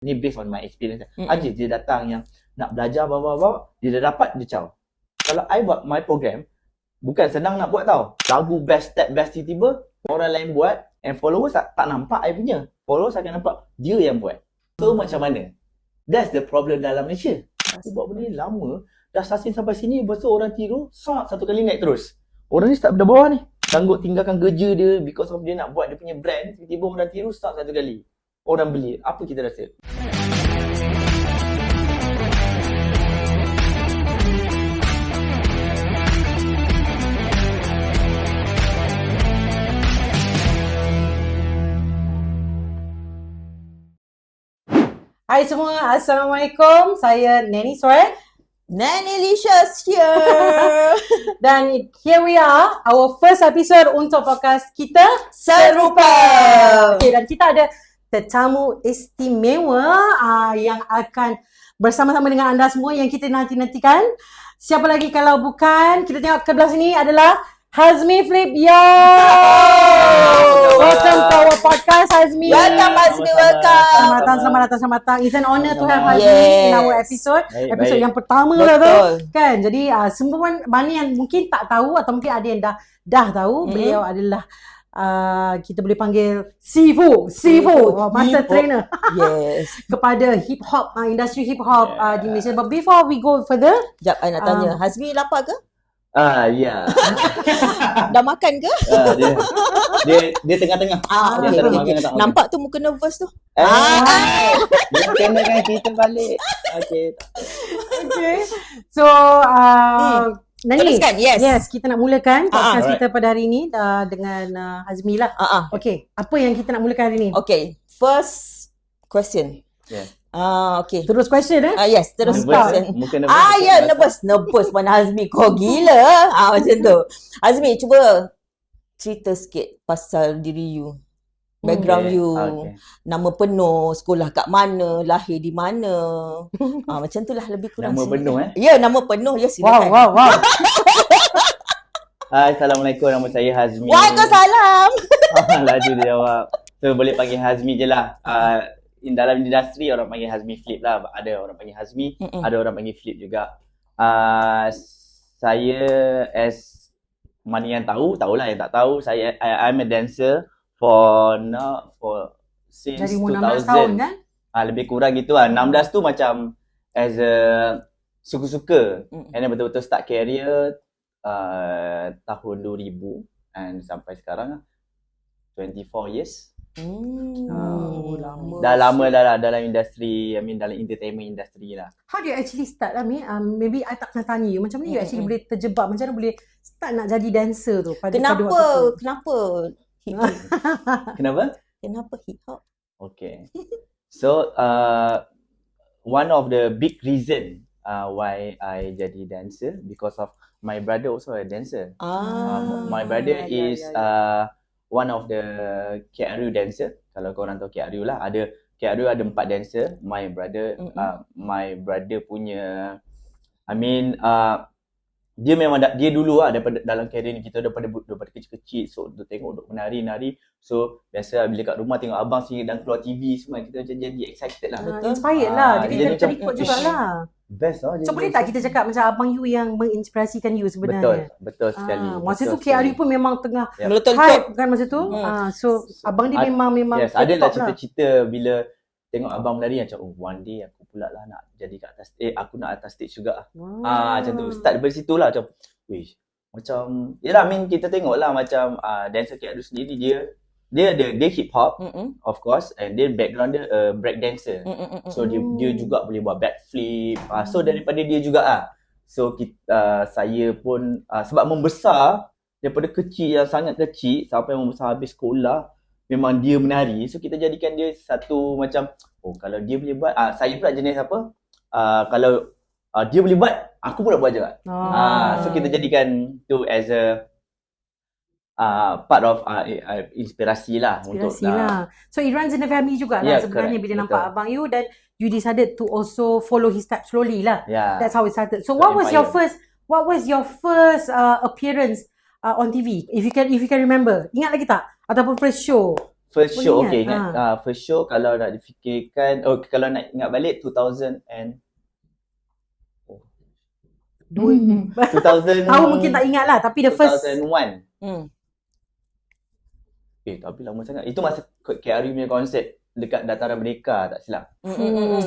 Ni based on my experience. Ada dia datang yang nak belajar bawa-bawa, dia dah dapat, dia caw. Kalau I buat my program, bukan senang nak buat tau. Lagu best step best tiba-tiba, orang lain buat, and followers tak nampak I punya. Followers akan nampak dia yang buat. So macam mana? That's the problem dalam Malaysia. Aku buat benda ni lama, dah sustain sampai sini, lepas tu orang tiru, satu kali naik terus. Orang ni start pada bawah ni. Sanggup tinggalkan kerja dia because of dia nak buat dia punya brand, tiba-tiba orang tiru start satu kali. Orang beli. Apa kita rasa? Hai semua, Assalamualaikum. Saya Nanny Sweat. Nanny Licious here. Dan here we are, our first episode untuk podcast kita Serupa. Okay, dan kita ada tetamu istimewa yang akan bersama-sama dengan anda semua yang kita nanti-nantikan. Siapa lagi kalau bukan, kita tengok ke belah sini adalah Hazmi Flip. Yo! Welcome to our podcast, Hazmi. Welcome, Hazmi. Welcome. Selamat datang. It's an honor to have Hazmi in our episode. Episode yang pertama lah tu. Kan? Jadi semua mana yang mungkin tak tahu atau mungkin ada yang dah tahu, beliau adalah kita boleh panggil Sifu, master trainer. Yes. Kepada hip hop, industri hip hop di Malaysia. But before we go further, Sekejap, I nak tanya, Hazmi lapar ke? Ya. Dah makan ke? Dia tengah-tengah. Okay. Nampak tu muka nervous tu. Dia kenakan kita balik. Okay. So Nani, teruskan, yes, kita nak mulakan podcast kita pada hari ini dengan Hazmi lah. Okay, apa yang kita nak mulakan hari ini? Okay, first question. Yes. Okay. Terus question Yes, terus question. Nervous. Nervous mana Hazmi, kau gila. Macam tu. Hazmi, cuba cerita sikit pasal diri you. Background you, nama penuh, sekolah kat mana, lahir di mana. Macam tu lah lebih kurang. Nama penuh Ya, nama penuh. Ya, silakan. Wow. Hai, Assalamualaikum. Nama saya Hazmi. Waalaikumsalam. Laju dia jawab. So, boleh panggil Hazmi je lah. Dalam industri orang panggil Hazmi Flip lah. Ada orang panggil Hazmi, ada orang panggil Flip juga. Saya as mana yang tahulah, yang tak tahu, I'm a dancer for since dari 2000. 16 tahun kan? Lebih kurang gitu lah. 16 tu macam as a suka-suka. And then betul-betul start career tahun 2000 and sampai sekarang 24 years. Lama. Dah lama dah dalam industri, dalam entertainment industry lah. How do you actually start lah, maybe I tak pernah tanya you, macam mana you actually boleh terjebak, macam mana boleh start nak jadi dancer tu pada waktu tu? Kenapa hip hop? Kenapa hip hop? Okay. So one of the big reason why I jadi dancer because of my brother also a dancer. My brother is one of the KRU dancer. Kalau korang tahu KRU lah, KRU ada 4 dancer. My brother punya, dia memang dia dulu lah daripada dalam career ni, kita daripada kecil-kecil, so dia tengok duk menari. So biasa bila kat rumah tengok abang sini dan keluar TV semua, kita macam jadi excited lah. Inspired lah, jadi terikut jugalah. Best lah. So boleh tak kita cakap macam abang you yang menginspirasikan you sebenarnya? Betul sekali. Masa tu KRU pun memang tengah meletup hype kan masa tu. So abang dia memang yes, ada lah cita-cita bila tengok abang menari macam one day aku pula lah nak jadi kat atas aku nak atas stage juga. Macam tu. Start daripada situ lah macam macam yalah, kita tengok lah macam dancer KRU sendiri dia hip hop, of course, and dia background dia break dancer. So dia juga boleh buat backflip. So daripada dia juga lah. So saya pun sebab membesar daripada kecil, yang sangat kecil sampai membesar habis sekolah, memang dia menari. So kita jadikan dia satu macam kalau dia boleh buat, saya pula jenis apa? Kalau dia boleh buat, aku pula buat juga. So kita jadikan tu as a part of inspirasi lah. So it runs in the family jugalah sebenarnya. Bila nampak abang you, dan you decided to also follow his steps slowly lah. That's how it started. So what was your first appearance on TV? If you can remember, ingat lagi tak? Ataupun first show? First Boleh show, ingat? okay, ingat. First show kalau nak difikirkan, kalau nak ingat balik 2000 and Dua 2000 tahu mungkin tak ingat lah, tapi the first 2001. Hmm. Tapi lama sangat. Itu masa KRU punya konsert dekat Dataran Merdeka, tak silap.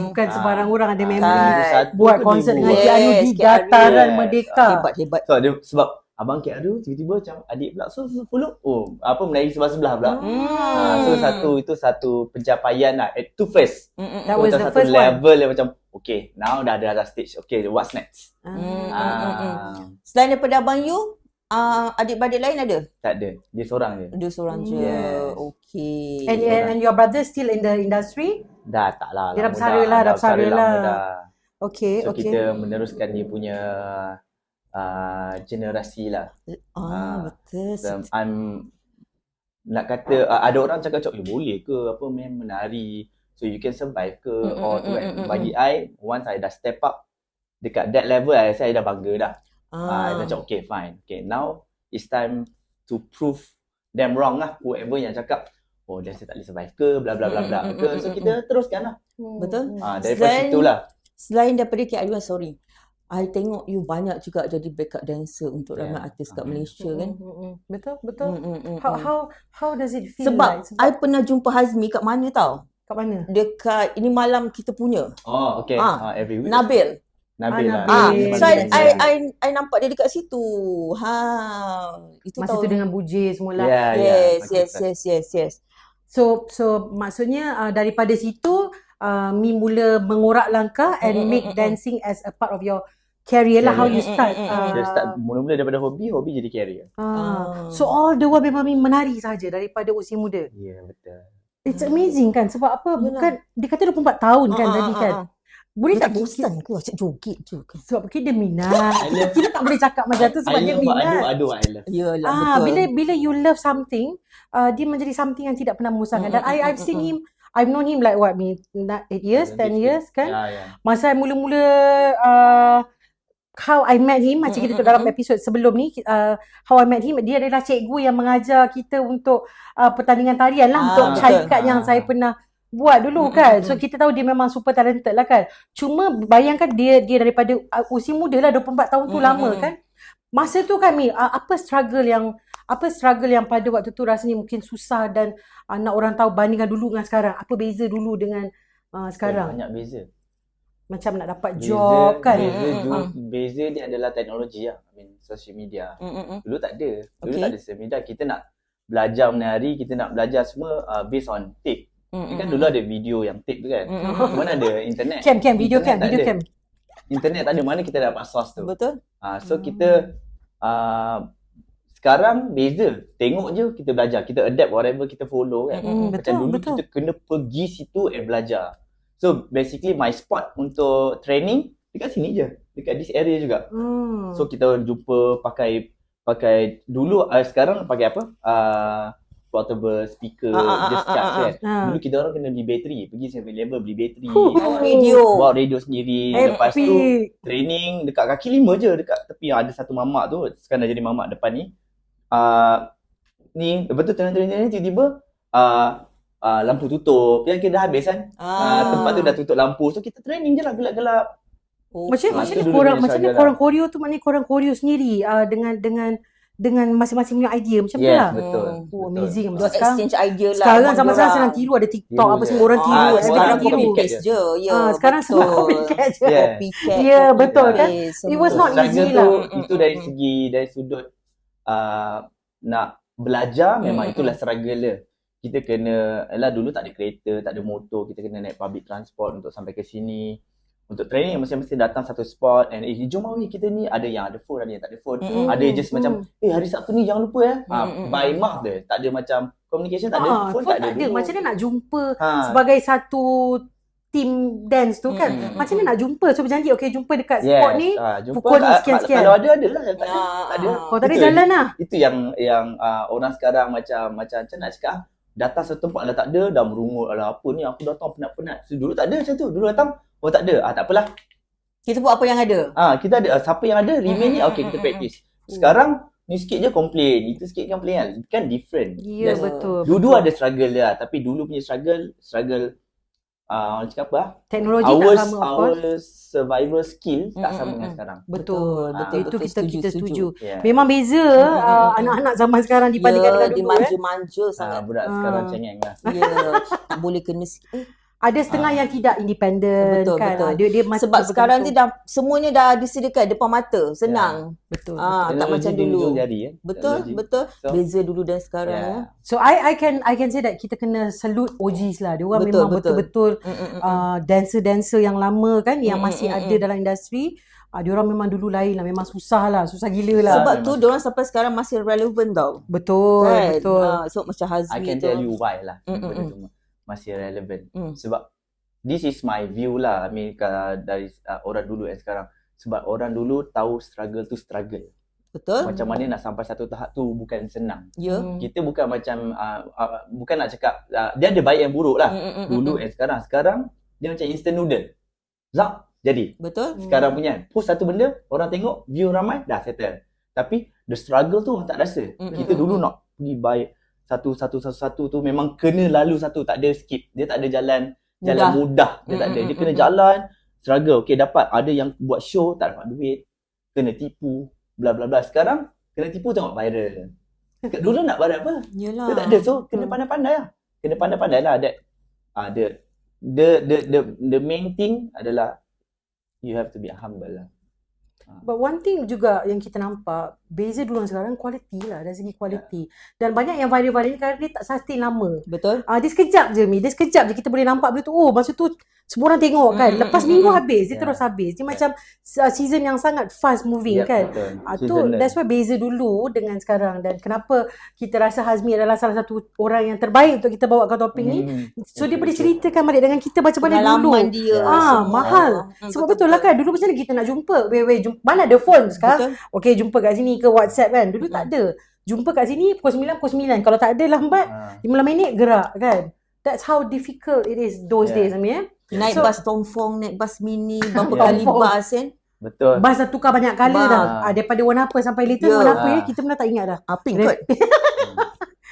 bukan sembarang orang ada Ah, memory 2001 buat ke konsert 2000? dengan Yes, KRU di KRU. Dataran Yes. Merdeka. Hebat. So, dia, sebab abang KRU tiba-tiba macam adik pula. So, follow. Menari sebelah-sebelah pula. So, itu satu pencapaian lah. Itu first. That was the satu first one. level yang macam, okay, now dah ada atas stage. Okay, what's next? Selain daripada Abang You, adik-beradik lain ada? Tak ada. Dia seorang je. Dia seorang je. Yes. Okay. And your brother still in the industry? Dah tak lah. Dia dah lama bersara lah, dah bersara lama lah. dah. Okay, So, okay. kita meneruskan dia punya generasi lah. Betul. So, nak kata, ada orang cakap, boleh ke apa main menari? So, you can survive ke? Or tu kan. Bagi I, once I dah step up dekat that level, saya dah bangga dah. I macam, okay, fine. Okay, now it's time to prove them wrong lah. Whoever yang cakap, dia tak boleh survive ke, bla bla bla bla ke. So, kita teruskan lah. Betul. Daripada situ lah. Selain daripada KRU, sorry, I tengok you banyak juga jadi backup dancer untuk ramai artis kat Malaysia kan. Betul. How does it feel Sebab like? I pernah jumpa Hazmi kat mana tau? Kat mana? Dekat Ini Malam Kita Punya. Oh, okay. Every week. Nabil. Nabil lah. Nabil. So I nampak dia dekat situ. Itu Masa tahu. tu dengan Buje semula. Yes. So maksudnya daripada situ Mi mula mengorak langkah and make dancing as a part of your career lah. How you start. Dia start mula-mula daripada hobi jadi career. So all the while memang Mi menari saja daripada usia muda. Ya, betul. It's amazing kan, sebab apa? Bukan dia kata 24 tahun kan tadi kan. Boleh Dia tak tak bosan ke asyik joget je kan? sebab mungkin dia minat. Kita tak boleh cakap macam tu sebab dia minat. I love. Yalah betul. Bila you love something, dia menjadi something yang tidak pernah membosankan. Dan I've seen him, I've known him like 8 years, 10 years kan. Ya. Masa I mula-mula how I met him, macam kita dalam episod sebelum ni, how I met him, dia adalah cikgu yang mengajar kita untuk pertandingan tarian lah, untuk betul. syarikat yang saya pernah buat dulu kan. So kita tahu dia memang super talented lah kan. Cuma bayangkan dia daripada usia muda lah, 24 tahun tu lama kan. Masa tu kami apa struggle yang pada waktu tu rasanya mungkin susah dan nak orang tahu bandingkan dulu dengan sekarang. Apa beza dulu dengan sekarang? Banyak beza. Macam nak dapat job kan. Beza dia adalah teknologi lah. Social media. Dulu tak ada. Dulu tak ada social media. Kita nak belajar menari, kita nak belajar semua based on tape. Kan dulu ada video yang tape tu kan. Mana ada internet. Video cam. Internet tak ada, mana kita dapat source tu. Betul. So kita sekarang beza. Tengok je kita belajar. Kita adapt whatever kita follow kan. Macam dulu kita kena pergi situ belajar. So basically my spot untuk training dekat sini je. Dekat this area juga. So kita jumpa pakai dulu sekarang pakai apa? Portable speaker just charge kan. Dulu kita orang kena beli bateri. Pergi 7-Eleven beli bateri. Bawa radio sendiri. Lepas tu training dekat kaki 5 je dekat tepi. Ada satu mamak tu, sekarang dah jadi mamak depan ni. Lepas tu training tiba-tiba lampu tutup. Yang kita dah habis kan. Tempat tu dah tutup lampu. So kita training je lah gelap-gelap. Macam mana korang koreo tu, maknanya korang koreo sendiri dengan masing-masing punya idea macam tu lah. Betul. Amazing. Betul. Exchange idea lah. Sekarang sama-sama senang tiru, ada TikTok apa semua orang tiru. Sekarang tiru. copycat je. Ya, Sekarang semua copycat je. Copycat. Ya, betul kan. It was not easy lah. Itu dari sudut nak belajar, memang itulah struggle dia. Kita kena, dulu tak ada kereta, tak ada motor, kita kena naik public transport untuk sampai ke sini. Untuk training mesti datang satu spot and jom awi kita ni, ada yang ada phone, ada yang tak ada phone. Ada just macam hari Sabtu ni jangan lupa by mouth dia. Tak ada macam communication, tak ada phone, tak ada. Macam mana nak jumpa sebagai satu team dance tu kan. Macam mana nak jumpa? So berjanji okay jumpa dekat spot ni pukul ni sekian-sekian. Kalau ada lah, tak ada. Kalau tak ada jalan lah. Itu yang orang sekarang macam nak cakap datang satu tempat dah tak ada, dah merungut apa ni, aku datang penat-penat. So, dulu tak ada macam tu. Dulu datang tak ada. Tak apalah. Kita buat apa yang ada. Kita ada siapa yang ada remain ni, okay kita practice. Sekarang Ni sikit je complain, itu sikit complain kan different. Ya, That's- betul. Dulu ada struggle dia, tapi dulu punya struggle orang cakap apa? Teknologi tak sama, of Our course. survival skill tak sama dengan sekarang. Betul. Itu kita setuju. Yeah. Memang beza anak-anak zaman sekarang dibandingkan dengan dulu. dimanja-manja sangat. Budak sekarang cengeng lah. Ya, tak boleh kena Ada setengah yang tidak independent Betul, kan. betul. Dia masih sebab sekarang bergantung. ni dah semuanya dah disediakan depan mata, senang. Betul. Tak macam dulu. Jari, Betul, Teknologi. betul. So, Beza dulu dan sekarang ya. So I can say that kita kena salute OGs lah. Dia orang memang betul-betul dancer-dancer yang lama kan yang masih ada dalam industri. Dia orang memang dulu lain lah, memang susah gila lah. Sebab tu dia orang sampai sekarang masih relevant tau. Betul, Kan? betul. So macam Hazmi I can tu. tell you why lah. Benda tu masih relevant. Sebab this is my view lah. I mean dari orang dulu dan sekarang. Sebab orang dulu tahu struggle tu struggle. Betul? Macam mana nak sampai satu tahap tu bukan senang. Ya. Kita bukan macam bukan nak cakap dia ada baik yang buruk lah. Dulu dan sekarang. Sekarang dia macam instant noodle. Zap, jadi. Betul? Sekarang punya post satu benda, orang tengok, view ramai, dah settle. Tapi the struggle tu orang tak rasa. Kita dulu nak pergi baik satu tu memang kena lalu satu, tak ada skip. Dia tak ada jalan mudah. Dia tak ada. Dia kena jalan, struggle. Okay, dapat. Ada yang buat show, tak dapat duit. Kena tipu, bla bla bla. Sekarang, kena tipu tengok viral. Dulu nak viral apa? Yelah. Dia tak ada. So, kena pandai-pandai lah. Kena pandai-pandai lah. The main thing adalah you have to be humble lah. But one thing juga yang kita nampak, beza dulu dan sekarang quality lah, dari segi quality. Dan banyak yang viral-viral ni kerana dia tak sustain lama. Betul? Dia sekejap je Mi, dia sekejap je kita boleh nampak benda tu. Oh, masa tu semua orang tengok kan. Lepas minggu habis, dia terus habis. Dia macam season yang sangat fast moving kan. Tu that's why beza dulu dengan sekarang. Dan kenapa kita rasa Hazmi adalah salah satu orang yang terbaik untuk kita bawa ke topik ni. So dia boleh ceritakan balik dengan kita macam mana dulu. Pengalaman dia. Mahal. Sebab betul lah kan. Dulu macam mana kita nak jumpa? Mana ada phone sekarang? Okay, jumpa kat sini ke WhatsApp kan. Dulu tak ada. Jumpa kat sini pukul 9, pukul 9. Kalau tak ada lambat, 15 minit gerak kan. That's how difficult it is those days, Amir. Naik bas Tongfong, naik bas mini, berapa kali bas kan? Betul. Bas dah tukar banyak kali dah. Daripada warna apa sampai later warna apa ya, kita pun dah tak ingat dah. Pink kot.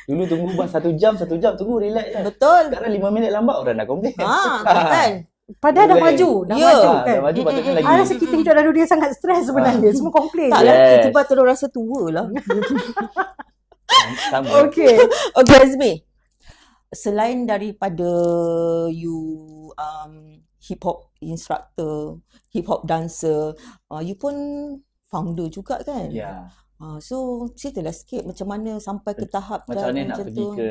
Dulu tunggu bas 1 jam tunggu relax je. Betul. Sekarang 5 minit lambat orang dah komplain. Kan? Padahal dah maju, dah maju kan. Dah maju patutnya lagi. I rasa kita hidup dalam dunia sangat stres sebenarnya. Semua komplain. Taklah, tiba-tiba terus rasa tua lah. Sama. Okay. Okay, Azmi. Selain daripada you hip hop instructor, hip hop dancer, you pun founder juga kan? Ya. So ceritalah sikit macam mana sampai ke tahap Macam mana nak pergi ke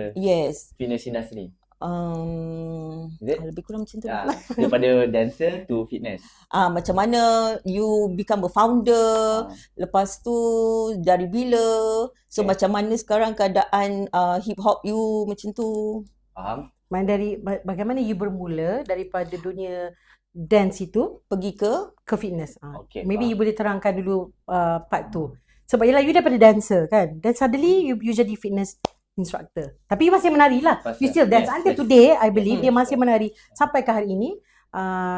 fitness industry. Lebih kurang macam tu. Daripada dancer to fitness. Macam mana you become a founder, lepas tu dari bila, so macam mana sekarang keadaan hip hop you macam tu. Faham? Main dari bagaimana you bermula daripada dunia dance itu pergi ke fitness. Okay, Maybe you boleh terangkan dulu part tu. Sebab yelah you daripada dancer kan. Then suddenly you jadi fitness instructor. Tapi you masih menari lah. You still dance. Until today I believe dia masih menari sampai ke hari ini.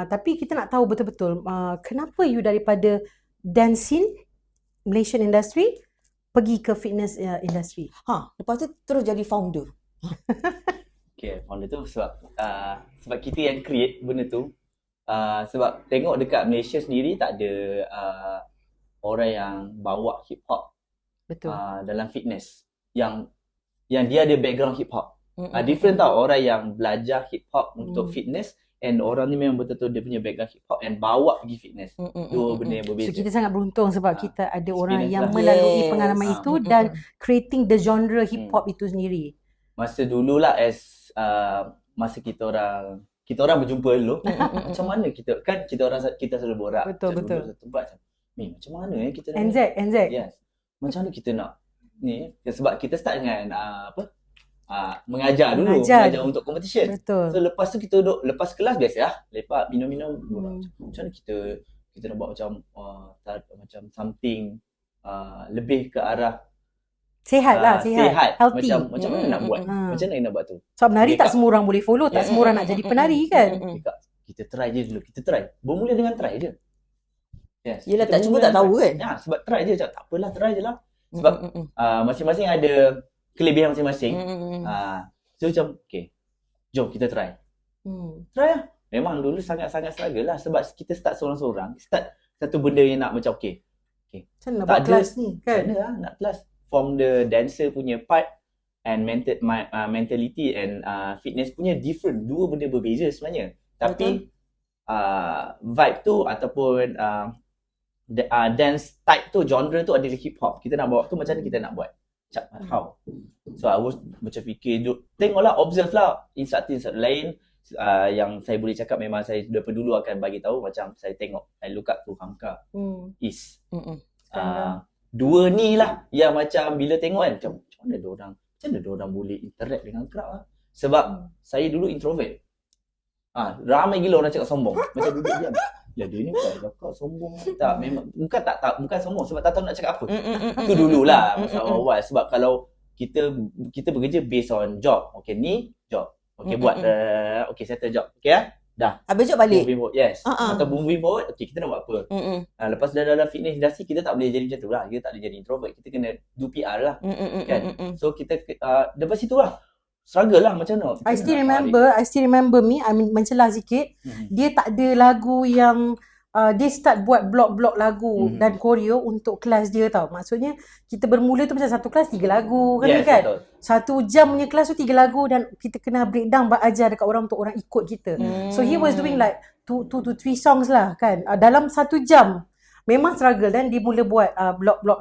Tapi kita nak tahu betul-betul kenapa you daripada dancing Malaysian industry pergi ke fitness industry. Lepas tu terus jadi founder. Okay, founder tu sebab kita yang create benda tu. Sebab tengok dekat Malaysia sendiri tak ada orang yang bawa hip hop dalam fitness yang dia ada background hip hop. Different tau orang yang belajar hip hop untuk fitness and orang ni memang betul-betul dia punya background hip hop and bawa pergi fitness. Dua benda yang berbeza. So kita sangat beruntung sebab kita ada orang yang melalui pengalaman itu dan creating the genre hip hop itu sendiri. Masa dululah masa kita orang berjumpa dulu, macam mana kita selalu borak. Betul. Macam macam mana kita NZ. Yes. Macam mana kita nak ni sebab kita start dengan mengajar dulu, mengajar untuk competition. Betul. So lepas tu kita duduk lepas kelas biasa lah, lepak minum-minum. Macam mana kita nak buat macam something lebih ke arah sihat lah, sihat. Healthy. Macam mana nak buat? Macam mana nak buat tu? Sebab menari tak semua orang boleh follow, tak semua orang nak jadi penari kan. Kita try je dulu. Kita try. Bermula dengan try je. Yes. Yelah, tak cuba tak tahu kan. Sebab try je. Tak apalah, try je lah. Sebab masing-masing ada kelebihan masing-masing. So macam, okay, jom kita try. Try lah. Memang dulu sangat-sangat struggle lah sebab kita start seorang-seorang. Start satu benda yang nak macam, okay. Macam nak buat kelas ni kan? Macam mana lah nak kelas. From the dancer punya part and mentality and fitness punya different. Dua benda berbeza sebenarnya. Tapi vibe tu ataupun dance type tu, genre tu adalah hip hop. Kita nak bawa tu macam mana kita nak buat? How? So I was macam fikir, tengoklah, observe lah instructor lain. Yang saya boleh cakap memang saya daripada dulu akan bagi tahu, macam saya tengok, I look up to Hamka, Is. Dua ni lah yang macam bila tengok kan, macam mana diorang boleh interact dengan crowd lah. Sebab saya dulu introvert. Ramai gila orang cakap sombong. Macam duduk diam. Ya dia ni tak cakap sombong. Tak, memang bukan sombong sebab tak tahu nak cakap apa. Itu dululah masa awal. Sebab kalau kita bekerja based on job. Okay, ni job. Okay, buat okay, settle job. Okay lah. Dah. Habis jom balik. Moving forward. Yes. Atau moving forward, okay, kita nak buat apa? Lepas dah dalam fitness industry, kita tak boleh jadi macam tu lah. Kita tak boleh jadi introvert. Kita kena do PR lah. Kan? So kita lepas situ lah struggle lah macam mana. I still remember me, I mean, mencelah sikit. Dia tak ada lagu yang dia start buat blok-blok lagu dan koreo untuk kelas dia tau. Maksudnya kita bermula tu macam satu kelas 3 lagu kan, yes, kan? Betul. 1 jam punya kelas tu 3 lagu dan kita kena breakdown ajar dekat orang untuk orang ikut kita. So he was doing like 2 to 3 songs lah kan. Dalam 1 jam. Memang struggle dan dia mula buat blok-blok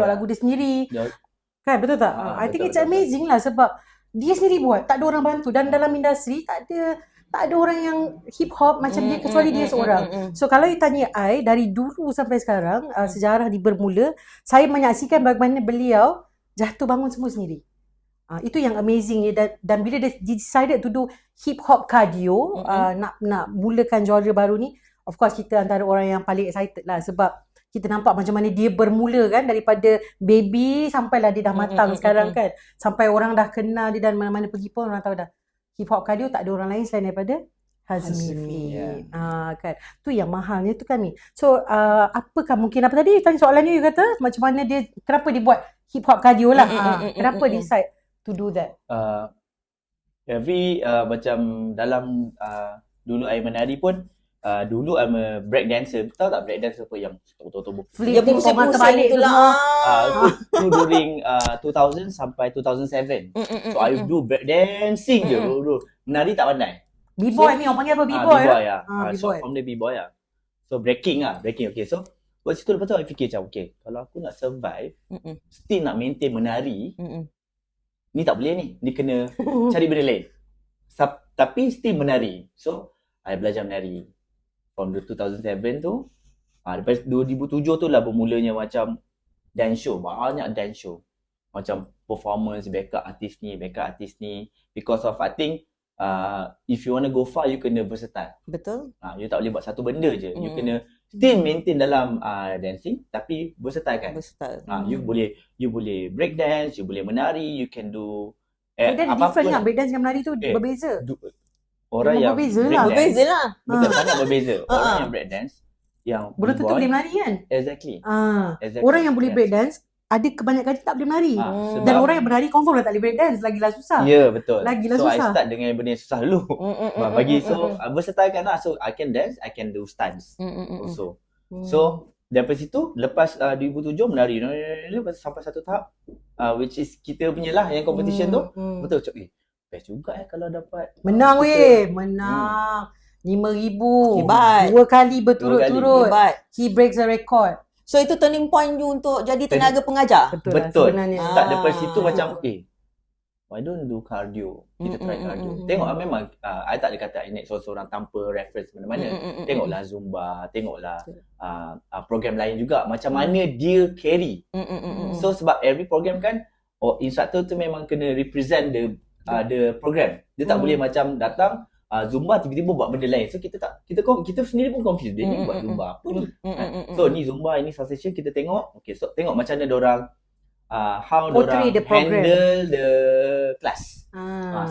lagu dia sendiri. Kan, betul tak? I think it's amazing lah sebab dia sendiri buat, tak ada orang bantu, dan dalam industri tak ada orang yang hip hop macam dia kecuali dia seorang. So kalau you tanya I dari dulu sampai sekarang, sejarah dia bermula, saya menyaksikan bagaimana beliau jatuh bangun semua sendiri. Itu yang amazing dan bila dia decided to do hip hop cardio, nak mulakan genre baru ni, of course kita antara orang yang paling excited lah sebab kita nampak macam mana dia bermula kan, daripada baby sampailah dia dah matang sekarang kan. Sampai orang dah kenal dia dan mana-mana pergi pun orang tahu dah. Hip hop cardio tak ada orang lain selain daripada Hazmi. Kan. Tu yang mahalnya tu kami. So apakah mungkin apa tadi tanya soalannya, you kata macam mana dia, kenapa dia buat hip hop cardio lah. Kenapa decide to do that? Macam dalam dulu I menari pun, dulu I'm a break dancer. Tahu tak break dancer apa yang betul-betul dia pusing-pusing tu lah. Itu during 2000 sampai 2007. So I do break dancing je dulu. Menari tak pandai. B-boy ni orang panggil apa? B-boy ya. Short form dia B-boy lah. So breaking. Okay, so buat situ lepas tu I fikir macam, okay, kalau aku nak survive, still nak maintain menari, ni tak boleh ni. Ni kena cari benda lain. Tapi still menari. So I belajar menari. From 2007 tu, lepas 2007 tu lah bermulanya macam dance show. Banyak dance show. Macam performance, backup artis ni. Because of, I think, if you want to go far, you kena versatile. Betul. You tak boleh buat satu benda je. You kena still maintain dalam dancing, tapi versatile kan. You boleh break dance, you boleh menari, you can do different lah. Break dance dengan menari tu berbeza. Orang yang berbeza lah. Betul, sangat berbeza. Orang yang break dance yang belum tentu boleh menari kan? Exactly. Orang yang boleh break dance ada kebanyakan tak boleh menari. Dan orang yang menari confirm lah tak boleh break dance, lagilah susah. Ya, betul. Lagilah susah. susah. I start dengan benda yang susah dulu. Bagi versatile kan lah. So I can dance, I can do stunts also. So daripada situ, lepas 2007 menari sampai satu tahap, which is kita punya lah yang competition tu. Betul, cakap best juga kalau dapat menang. Menang 5,000 hebat, 2 kali berturut-turut. He breaks the record. So itu turning point you untuk jadi tenaga pengajar. Betul. Start daripada situ macam why don't do cardio? Kita try cardio. Tengok memang I tak ada kata I nak seorang tanpa reference mana-mana. Tengoklah Zumba, tengoklah program lain juga macam mana dia carry. So sebab every program kan instructor tu memang kena represent the program. Dia tak boleh macam datang Zumba tiba-tiba buat benda lain. So kita sendiri pun confused. Dia ni buat Zumba apa ni? So ni Zumba, ini sensation kita tengok. Okay, so tengok macam mana diorang how diorang handle the class.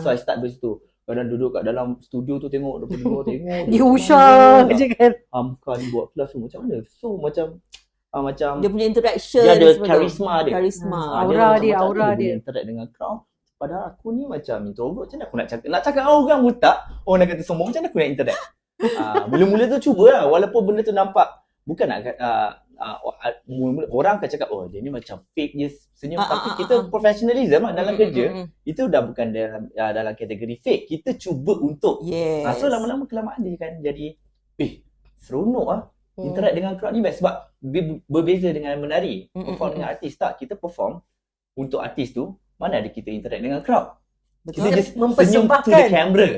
So I start dari situ. Kadang duduk kat dalam studio tu tengok tengok dia usah je kan. Hamka ni buat kelas tu macam mana? So macam macam dia punya interaction, dia ada semua tu. charisma dia. Karisma. Aura macam dia, macam aura boleh dia. interact dengan crowd. Padahal aku ni macam introvert, macam mana aku nak cakap dengan orang buta, orang nak kata sombong, macam mana aku nak interact? Mula-mula tu cubalah, walaupun benda tu nampak bukan nak mula-mula orang akan cakap dia ni macam fake je senyum, tapi kita professionalism dalam kerja itu dah bukan dalam kategori fake. Kita cuba untuk so lama-lama kelamaan dia kan jadi seronok interact dengan crowd ni best. Sebab berbeza dengan menari, perform dengan artis. Tak, kita perform untuk artis tu, mana ada kita interact dengan crowd. Betul. Kita just senyum to the camera.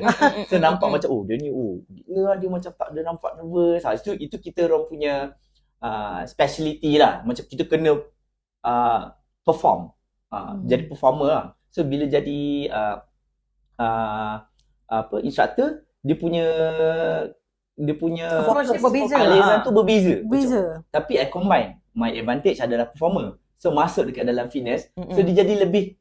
So nampak macam dia ni gila, dia macam tak ada nampak nervous. Itu kita orang punya speciality lah. Macam kita kena perform, jadi performer lah. So bila jadi instructor, dia punya aliran tu berbeza. Tapi I combine, my advantage adalah performer. So masuk dekat dalam fitness, so dia jadi lebih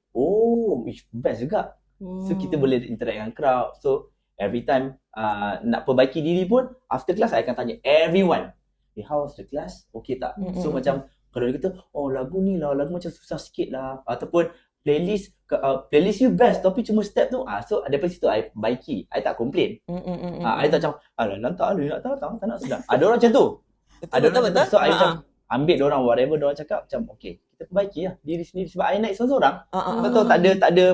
best juga. So kita boleh interact dengan crowd. So every time nak perbaiki diri pun, after class I akan tanya everyone, how was the class? Okay tak? So macam kalau dia kata lagu ni lah, lagu macam susah sikit lah, ataupun playlist you best tapi cuma step tu, so daripada situ I baiki. I tak complain. I tak macam lantak nak tahu tak nak sedap. Ada orang macam tu. Betul. So I macam ambil diorang whatever diorang cakap, macam okay, kita perbaiki lah diri sendiri. Sebab I naik seorang-seorang. Betul, tak ada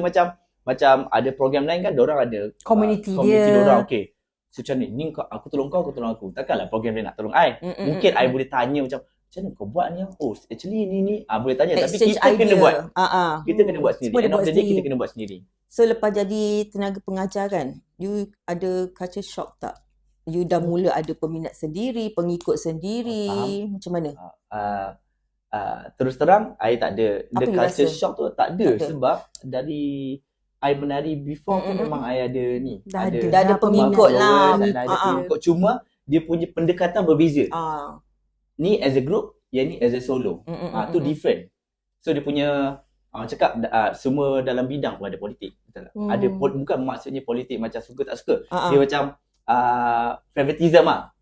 macam ada program lain kan, diorang ada community dia diorang. Okay, so macam ni aku tolong kau tolong aku. Takkanlah program dia nak tolong I. Mungkin I boleh tanya macam mana kau buat ni? Actually ni boleh tanya. Tapi kita kena buat. Kita kena buat sendiri. End of the day kita kena buat sendiri. So lepas jadi tenaga pengajar kan, you ada culture shock tak? You dah mula ada peminat sendiri, pengikut sendiri, macam mana? Terus terang, I tak ada. The culture shock tu tak ada. Sebab dari I menari before pun memang I ada ni. Dah ada pengikut lah. Ada pengikut. Cuma dia punya pendekatan berbeza. Ni as a group, yang ni as a solo. Tu different. So dia punya cakap semua dalam bidang pun ada politik. Betul tak? Ada bukan maksudnya politik macam suka tak suka. Dia macam favoritism lah.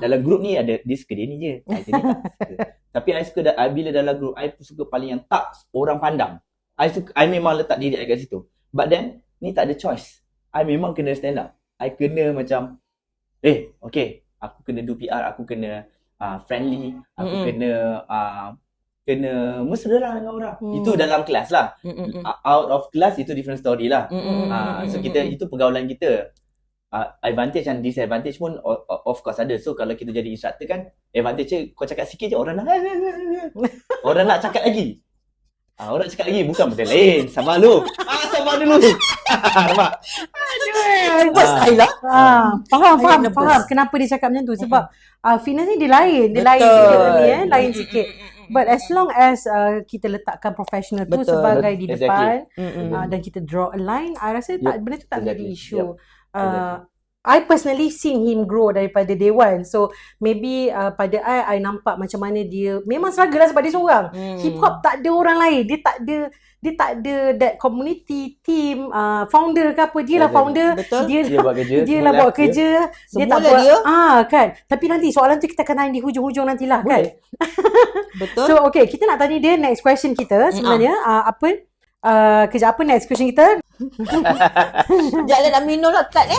Dalam group ni ada dia suka dia ni je. Dia ni tak suka. Tapi I suka bila dalam group I suka paling yang tak orang pandang. I memang letak diri I kat situ. But then ni tak ada choice. I memang kena stand up. I kena macam okay, aku kena do PR, aku kena friendly, aku kena mesra dengan orang. Itu dalam kelas lah. Out of class itu different story lah. So kita itu pergaulan kita. Advantage dan disadvantage pun of course ada. So kalau kita jadi instructor kan, advantage kau cakap sikit je orang nak cakap lagi. Orang cakap lagi bukan benda lain. Sabar dulu. Nampak? Faham kenapa dia cakap macam tu. Sebab fitness ni dia lain sikit lain sikit. But as long as kita letakkan professional tu sebagai di depan, dan kita draw a line, I rasa benda tu tak jadi isu. I personally seen him grow daripada day one. So maybe pada I nampak macam mana dia memang struggle lah sebab dia seorang. Hip hop tak ada orang lain. Dia tak ada that community team, founder ke apa. Dia lah founder. Dia buat kerja. Dia lah buat kerja. Dia tak buat kan. Tapi nanti soalan tu kita akan tanya di hujung-hujung nantilah kan. Betul. So okay, kita nak tanya dia next question kita sebenarnya kejap apa next question kita? Jangan nak minum lah kat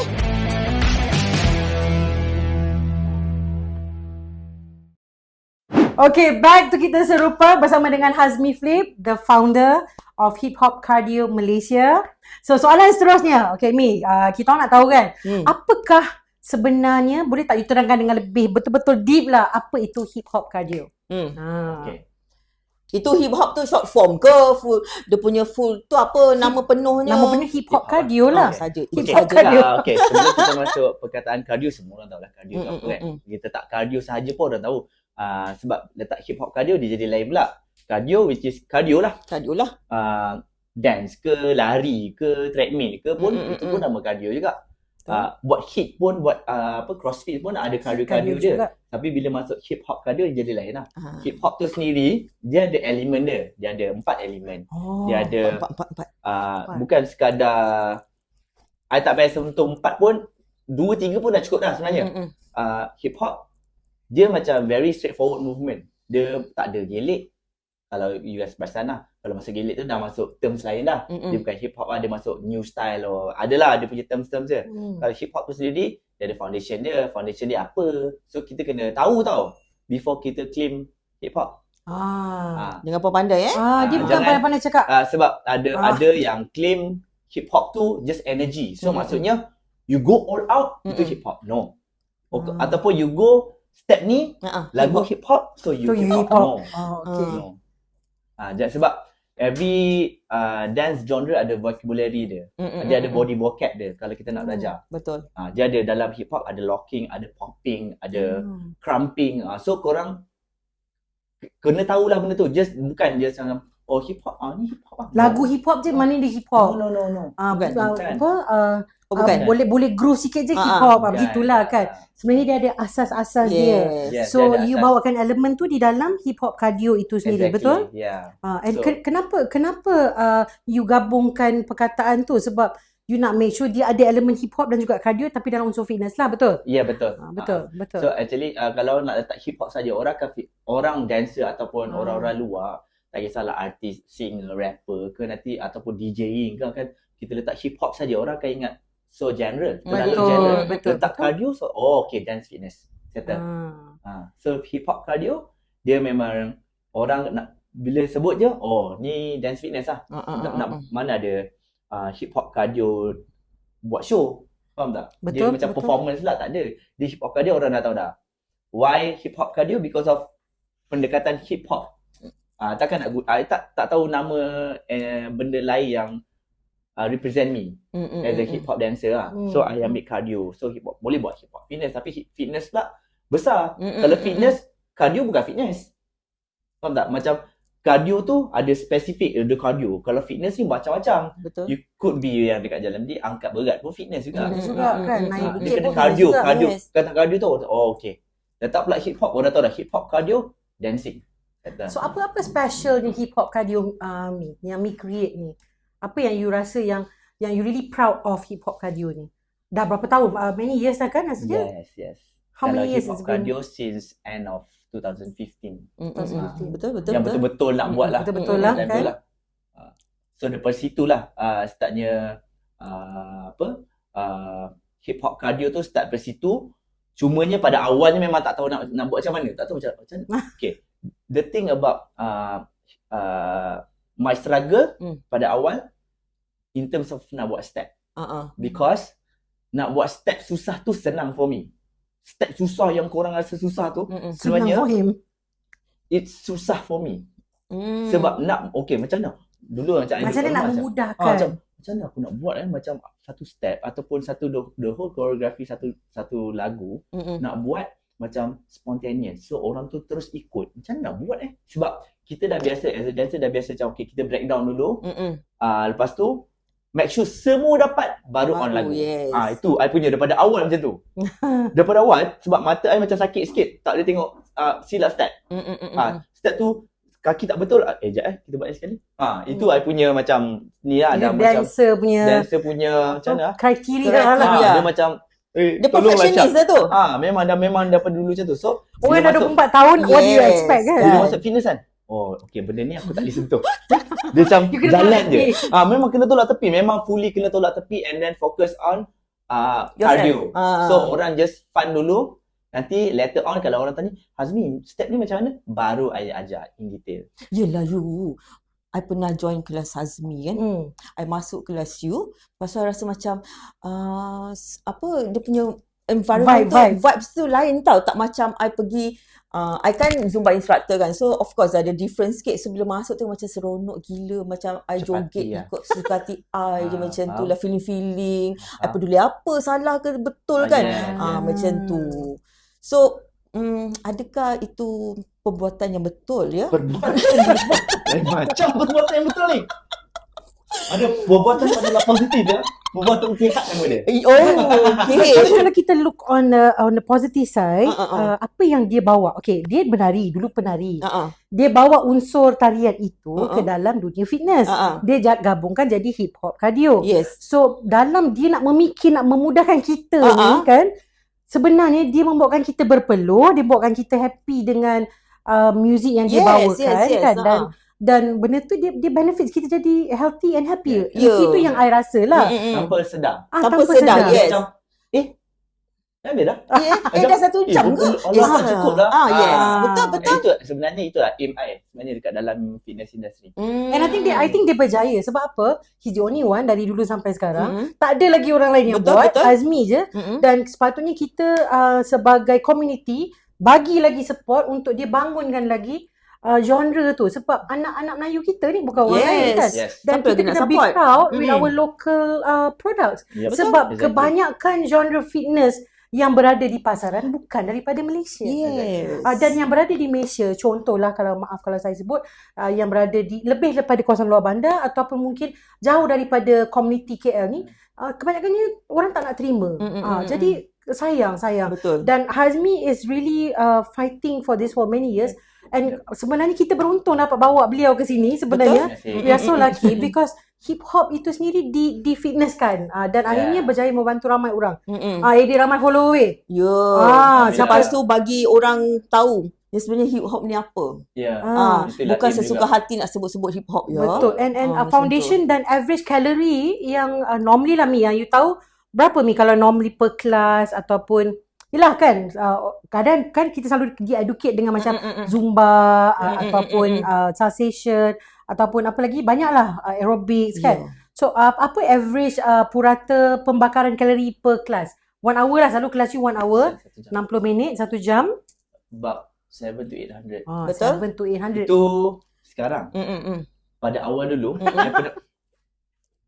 Okay, back to kita serupa bersama dengan Hazmi Flip, the founder of Hip Hop Cardio Malaysia. So, soalan seterusnya. Okay, Mi, kita nak tahu kan, apakah sebenarnya, boleh tak you terangkan dengan lebih betul-betul deep lah, apa itu Hip Hop Cardio? Okay. Itu hip hop tu short form ke full, dia punya full tu apa nama penuhnya? Nama penuh hip hop cardio lah. Saja. Hip hop cardio. Okay, sebelum kita masuk perkataan cardio, semua orang tahu lah cardio apa kan. Kita tak cardio sahaja pun orang tahu. Sebab letak hip hop cardio dia jadi lain pula. Cardio which is cardio lah. Dance ke, lari ke, treadmill ke pun itu pun nama cardio juga. Buat hit pun, buat crossfit pun ada cardio dia. Tapi bila masuk hip hop cardio dia jadi lain lah. Hip hop tu sendiri dia ada elemen dia. Dia ada 4 elemen. Dia ada bukan sekadar I tak payah sentuh 4 pun, 2-3 pun dah cukup dah sebenarnya. Hip hop dia macam very straightforward movement. dia tak ada gelik. Kalau US perasan lah, kalau masa gelik tu dah masuk terms lain dah. Dia bukan hip hop lah, dia masuk new style adalah dia punya terms-terms je. Kalau hip hop tu sendiri, dia ada foundation dia apa. So kita kena tahu tau before kita claim hip hop. Dengan pandai dia bukan pandai-pandai cakap. Sebab ada yang claim hip hop tu just energy. So maksudnya you go all out itu hip hop. No. Ataupun you go step ni lagu hip hop so you hip hop. No. Sebab every dance genre ada vocabulary dia. Dia ada body vocab dia kalau kita nak belajar. Betul. Dia ada dalam hip hop ada locking, ada popping, ada crumping. So korang kena tahulah benda tu. Bukan just macam hip hop ni hip hop. Lagu hip hop je mana dia hip hop. No. Bukan. Boleh groove sikit je hip hop. Begitulah kan. Sebenarnya dia ada asas-asas dia. So you bawakan elemen tu di dalam hip hop cardio itu sendiri, betul? And kenapa you gabungkan perkataan tu? Sebab you nak make sure dia ada elemen hip hop dan juga cardio tapi dalam unsur fitness lah, betul? Ya, betul. Betul. So actually kalau nak letak hip hop saja, orang dancer ataupun orang-orang luar, tak kisahlah artis, singer, rapper ke nanti ataupun DJing kan, kita letak hip hop saja orang akan ingat so general. Betul. Letak cardio okay, dance fitness. Settle. So hip hop cardio dia memang orang nak bila sebut je ni dance fitness lah. Mana ada hip hop cardio buat show. Faham tak? Dia macam performance lah, tak ada. Di hip hop cardio orang dah tahu dah. Why hip hop cardio? Because of pendekatan hip hop. Takkan nak tak tahu nama benda lain yang represent me as a hip hop dancer lah. So I ambil cardio. So hip hop boleh buat hip hop fitness tapi fitness pula besar. Kalau fitness, cardio bukan fitness. Faham tak? Macam cardio tu ada spesifik ada cardio. Kalau fitness ni macam-macam. Betul. You could be yang dekat jalan dia angkat berat pun fitness juga. Kan naik bukit Dia kena pun cardio. Yes. Kata cardio tu okay. Letak pula hip hop, orang tahu dah hip hop cardio dancing. So apa special ni hip hop cardio yang Mi create ni? Apa yang you rasa yang you really proud of hip hop cardio ni? Dah berapa tahun? Many years dah kan rasanya? Yes. How many years hip hop it's been? cardio since end of 2015. Betul. Yang betul-betul nak buat lah. Betul-betul lah kan. So daripada situlah startnya hip hop cardio tu start dari situ. Cumanya pada awalnya memang tak tahu nak buat macam mana. Tak tahu macam mana. Okay. The thing about my struggle pada awal in terms of nak buat step. Because nak buat step susah tu senang for me. Step susah yang korang rasa susah tu sebenarnya senang for him. It's susah for me. Sebab nak macam mana? Dulu macam mana nak memudahkan. Macam mana aku nak buat macam satu step ataupun the whole choreography satu lagu nak buat macam spontaneous. So orang tu terus ikut. Macam mana nak buat Sebab kita dah biasa as a dancer dah biasa macam kita breakdown dulu. Lepas tu make sure semua dapat baru on lagu. Yes. Itu I punya daripada awal macam tu. Daripada awal sebab mata I macam sakit sikit. Tak boleh tengok silap step. Step tu kaki tak betul. Sekejap kita buat sekali. Itu I punya macam ni lah. Dancer punya macam mana? Kriteria lah. Dia macam dia perfectionist lah tu. Memang daripada dulu macam tu. So orang dah 24 tahun what do you expect kan? Dia masuk fitness kan. Okay, benda ni aku tak boleh sentuh. Dia macam jalan je. Memang kena tolak tepi. Memang fully kena tolak tepi and then focus on cardio. So orang just fun dulu. Nanti later on kalau orang tanya, Hazmi, step ni macam mana? Baru I ajar in detail. Yelah you. I pernah join kelas Hazmi kan. I masuk kelas you. Pasal rasa macam dia punya environment vibes tu lain tau. Tak macam I pergi I kan Zumba instructor kan. So of course ada different sikit. Sebelum masuk tu macam seronok gila. Macam I joget ikut suka hati I je macam tu lah. Feeling I peduli apa salah ke betul kan. Macam tu. So adakah itu perbuatan yang betul ya? Macam perbuatan yang betul ni. Ada perbuatan yang adalah positif ya. Perbuatan sihat nama dia. Okay. Kalau kita look on the positive side, apa yang dia bawa? Okay, dia dulu penari. Dia bawa unsur tarian itu ke dalam dunia fitness. Dia gabungkan jadi hip hop cardio. Yes. So dalam dia nak memudahkan kita ni kan, sebenarnya dia membuatkan kita berpeluh, dia buatkan kita happy dengan music yang dia bawakan kan, dan benda tu dia benefits kita jadi healthy and happy. Itu yang I rasa lah. Tanpa sedar. Tanpa sedar. Yes. Macam, habis dah. Dah 1 jam ke? Allah, cukup dah. Yes. Betul. Itu sebenarnya itulah aim I sebenarnya dekat dalam fitness industry. And I think dia berjaya. Sebab apa? He's the only one dari dulu sampai sekarang. Tak ada lagi orang lain yang buat. Azmi je. Dan sepatutnya kita sebagai community bagi lagi support untuk dia bangunkan lagi genre tu. Sebab anak-anak Melayu kita ni bukan orang lain kan. Dan kita kena be proud with our local products. Sebab kebanyakan genre fitness yang berada di pasaran bukan daripada Malaysia. Dan yang berada di Malaysia, contohlah kalau saya sebut, yang berada di lebih daripada kawasan luar bandar ataupun mungkin jauh daripada komuniti KL ni, kebanyakannya orang tak nak terima. Jadi sayang. Betul. Dan Hazmi is really fighting for this for many years. And sebenarnya kita beruntung dapat bawa beliau ke sini sebenarnya. We are so lucky because hip hop itu sendiri di fitnesskan dan akhirnya berjaya membantu ramai orang. Dia ramai follower. Lepas tu bagi orang tahu sebenarnya hip hop ni apa. Bukan sesuka hati nak sebut-sebut hip hop ya. Betul. And foundation dan average calorie yang normally lah Mi, yang you tahu berapa Mi kalau normally per kelas ataupun yelah kan, kadang kan kita selalu educate dengan macam Zumba ataupun sensation ataupun apa lagi, banyaklah aerobics kan. So apa average purata pembakaran kalori per kelas? 1 hour lah, selalu kelas you 1 hour, 60 minit, 1 jam. About 7 to 800. Betul? 7 to 800. Itu sekarang. Pada awal dulu,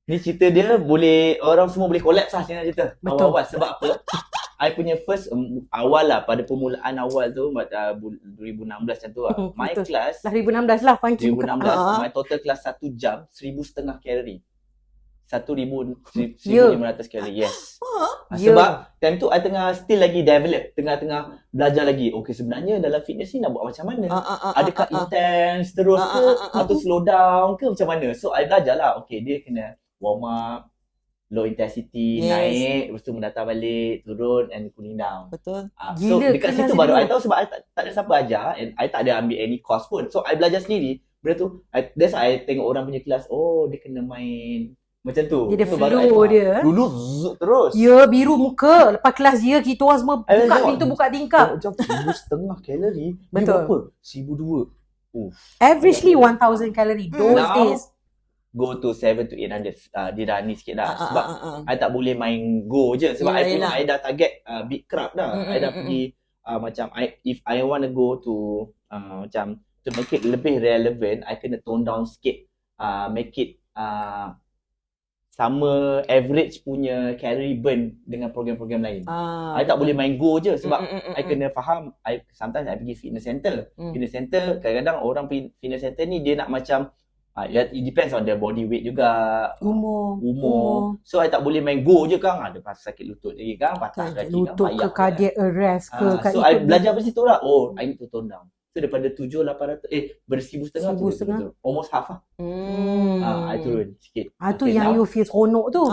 ni cerita dia boleh, orang semua boleh collapse lah cerita. Awal-awal sebab apa? I punya first awal lah, pada permulaan awal tu 2016 macam tu lah. My class 2016 lah funky 2016 my total class 1 jam 1,500 kalori. 1,500 kalori. Yes. Sebab time tu I tengah still lagi develop, tengah belajar lagi. Okay, sebenarnya dalam fitness ni nak buat macam mana? Adakah intense terus ke atau slow down ke macam mana? So I belajar lah. Okay, dia kena warm up, low intensity, naik, lepas tu mendatang balik, turun and cooling down. Betul. So dekat situ baru I tahu, sebab I tak ada siapa ajar and I tak ada ambil any course pun. So I belajar sendiri. Benda tu, that's why I tengok orang punya kelas, dia kena main macam tu. Dia so, flow dia. Dulu zut terus. Ya, biru muka. Lepas kelas dia, kita orang semua buka pintu, buka tingkap. Macam 1,500 kalori. Betul. Berapa? 1,200. Averagely 1,000 kalori those days. Go to 7 to 800. Dia dah ni sikit dah. Sebab I tak boleh main go je. Sebab I dah target big crowd dah. I dah pergi macam if I want to go to macam to make it lebih relevant, I kena tone down sikit. Make it sama average punya calorie burn dengan program-program lain. I tak boleh main go je sebab I kena faham. Sometimes I pergi fitness center. Fitness center kadang-kadang orang fitness center ni dia nak macam it depends on the body weight juga, umur. So I tak boleh main go je kan. Ada pasal sakit lutut lagi kan, patah kaki lutut ke cardiac arrest ke kan. So I belajar dari situ lah. I need to tone down. So daripada 7,800 1,500 almost half lah. I turun sikit. Tu yang you feel seronok tu.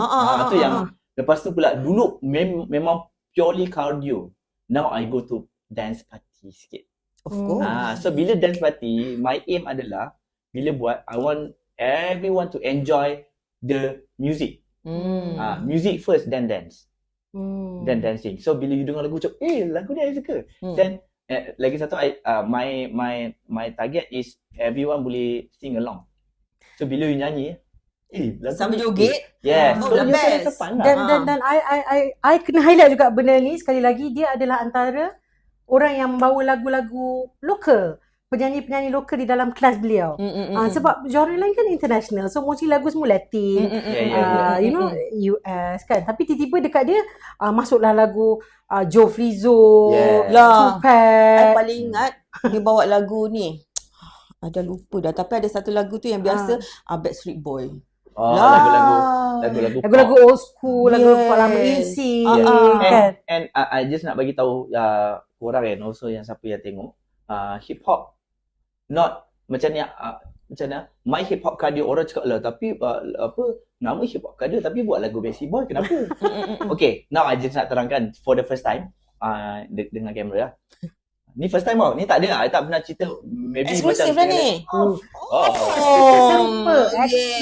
Tu yang lepas tu pula dulu memang purely cardio. Now I go to dance party sikit. Of course. So bila dance party, my aim adalah bila buat, I want everyone to enjoy the music. Music first, then dance. Then dancing. So bila you dengar lagu macam, lagu ni I suka. Then lagi satu, my target is everyone boleh sing along. So bila you nyanyi, sambil joget. Yes. So the best. Dan I kena highlight juga benda ni sekali lagi. Dia adalah antara orang yang membawa lagu-lagu lokal, penyanyi-penyanyi lokal di dalam kelas beliau. Sebab genre lain kan international. So mostly lagu semua Latin, you know, US kan. Tapi tiba-tiba dekat dia masuklah lagu Joe Flizzo, Tupac. I paling ingat dia bawa lagu ni. Ada lupa dah. Tapi ada satu lagu tu yang biasa Backstreet Boy. Lagu-lagu old school, lagu lama isi kan. And I just nak bagi tahu korang and also yang siapa yang tengok, hip hop not macam ni, my hip hop cardio, orang cakap lah tapi nama hip hop cardio tapi buat lagu Backstreet Boy, kenapa? Okay, now I just nak terangkan for the first time dengan kamera. Ni first time tau. Ni tak ada. I tak pernah cerita. Maybe Eksklusif macam lah ni. Simple,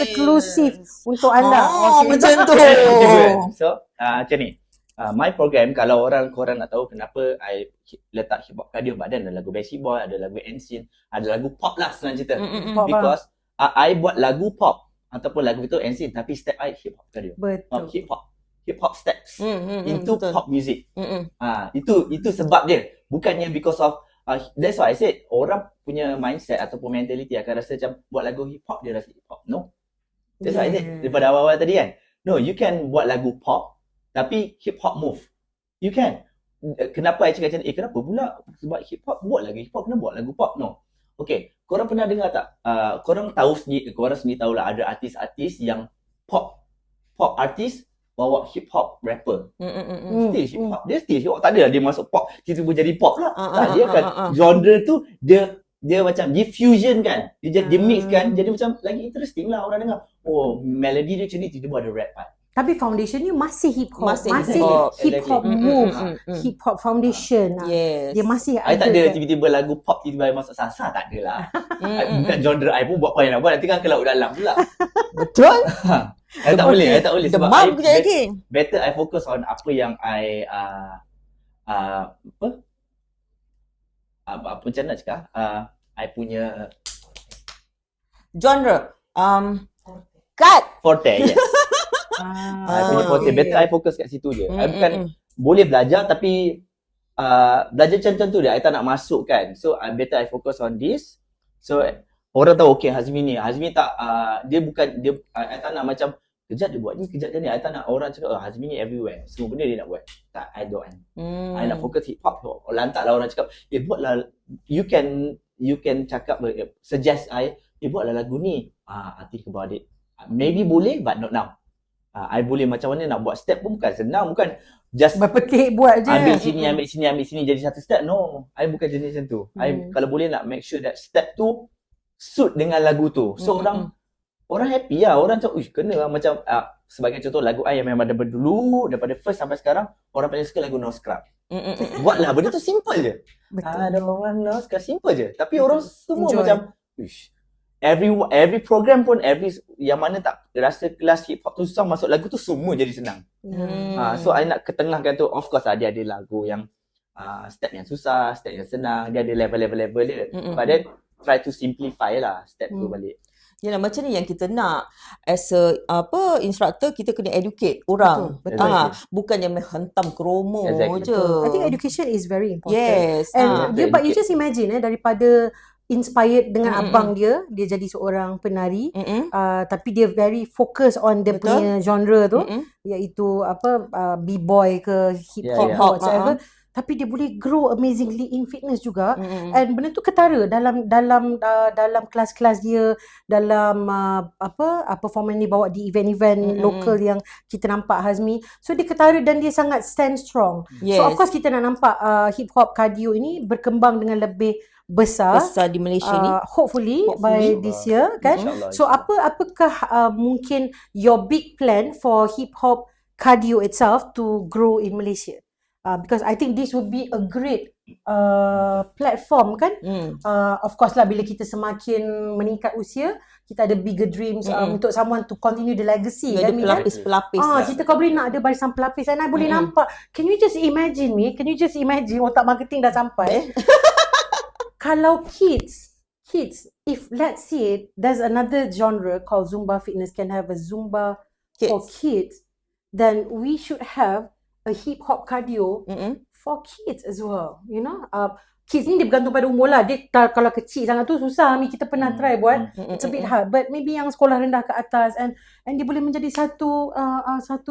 eksklusif untuk anda. Macam tu. So, macam ni. My program, kalau korang nak tahu kenapa I letak hip hop cardio, but then ada lagu Backstreet Boy, ada lagu NSYNC, ada lagu pop lah senang cerita. Because I buat lagu pop ataupun lagu itu NSYNC, tapi step I hip hop cardio. Betul. Hip hop steps into betul. pop music. Itu sebab dia. Bukannya because of that's why I said orang punya mindset ataupun mentality akan rasa macam buat lagu hip hop dia rasa hip hop. No. That's why I said daripada awal-awal tadi kan. No, you can buat lagu pop tapi hip hop move. You can. Kenapa I cakap macam ni? Kenapa pula sebab hip hop buat lagu hip hop kena buat lagu pop? No. Okay, korang pernah dengar tak? Korang sendiri tahulah ada artis-artis yang pop artis bawa hip hop rapper. Still hip hop. Dia still hip hop. Tak adalah dia masuk pop tiba-tiba jadi pop lah. Dia kan genre tu dia macam diffusion kan. Dia mix kan. Jadi macam lagi interesting lah orang dengar. Oh, melody dia macam ni tiba-tiba ada rap part. Tapi foundation ni masih hip hop. Masih hip hop move. Hip hop foundation. Yes. Dia masih I tak ada tiba-tiba lagu pop tiba-tiba masuk salsa, tak adalah. Bukan genre I pun buat apa yang nak buat. Nanti kan ke laut dalam pula. Betul. I tak boleh sebab Demam kejap lagi. Better I focus on apa yang I apa macam nak cakap? I punya genre. Cut. forte, yes. I punya forte. Better I fokus kat situ je. I bukan boleh belajar tapi belajar macam tu dia. I tak nak masuk kan. So better I focus on this. So orang tahu okay Hazmi tak dia bukan dia I tak nak macam kejap dia buat ni, kejap dia ni. I tak nak orang cakap Hazmi ni everywhere. Semua benda dia nak buat. Tak, I don't. I nak fokus hip hop. Lantaklah orang cakap, buatlah you can cakap suggest I, buatlah lagu ni. I think about it. Maybe boleh but not now. I boleh macam mana nak buat step pun bukan senang, bukan just berpetik buat je. ambil sini jadi satu step. No, I bukan jenis macam tu. I kalau boleh nak make sure that step tu suit dengan lagu tu. So orang happy lah. Orang macam, kena lah. Macam, sebagai contoh lagu I yang memang daripada dulu, daripada first sampai sekarang, orang paling suka lagu No Scrub. Buatlah, benda tu simple je. Betul. I don't want no scrub, simple je. Tapi orang semua macam, every program pun, yang mana tak rasa kelas hip hop tu susah, masuk lagu tu semua jadi senang. So, I nak ketengahkan tu, of course dia ada lagu yang step yang susah, step yang senang, dia ada level-level dia. But then, try to simplify lah step tu balik. Yalah, macam ni yang kita nak as a instructor, kita kena educate orang. Betul. Bukannya menghentam kromo je. I think education is very important. Yes. And but you just imagine daripada inspired dengan abang dia jadi seorang penari, tapi dia very focus on dia punya genre tu, iaitu b-boy ke hip hop whatever. Tapi dia boleh grow amazingly in fitness juga. And benda tu ketara dalam kelas-kelas dia, dalam performance ni bawa di event-event lokal yang kita nampak Hazmi. So dia ketara dan dia sangat stand strong. Yes. So of course kita nak nampak hip hop cardio ini berkembang dengan lebih besar di Malaysia ni. Hopefully by this year kan. So apakah mungkin your big plan for hip hop cardio itself to grow in Malaysia? Because I think this would be a great platform kan. Of course lah, bila kita semakin meningkat usia, kita ada bigger dreams untuk someone to continue the legacy. Ada pelapis-pelapis. Kita kau boleh nak ada barisan pelapis. And I boleh nampak. Can you just imagine otak marketing dah sampai. Kalau kids, if let's say there's another genre called Zumba fitness, can have a Zumba for kids, then we should have a hip hop cardio for kids as well, you know. Kids ni dia bergantung pada umur lah. Dia kalau kecil sangat tu susah. Kita pernah try buat. It's a bit hard. But maybe yang sekolah rendah ke atas and dia boleh menjadi satu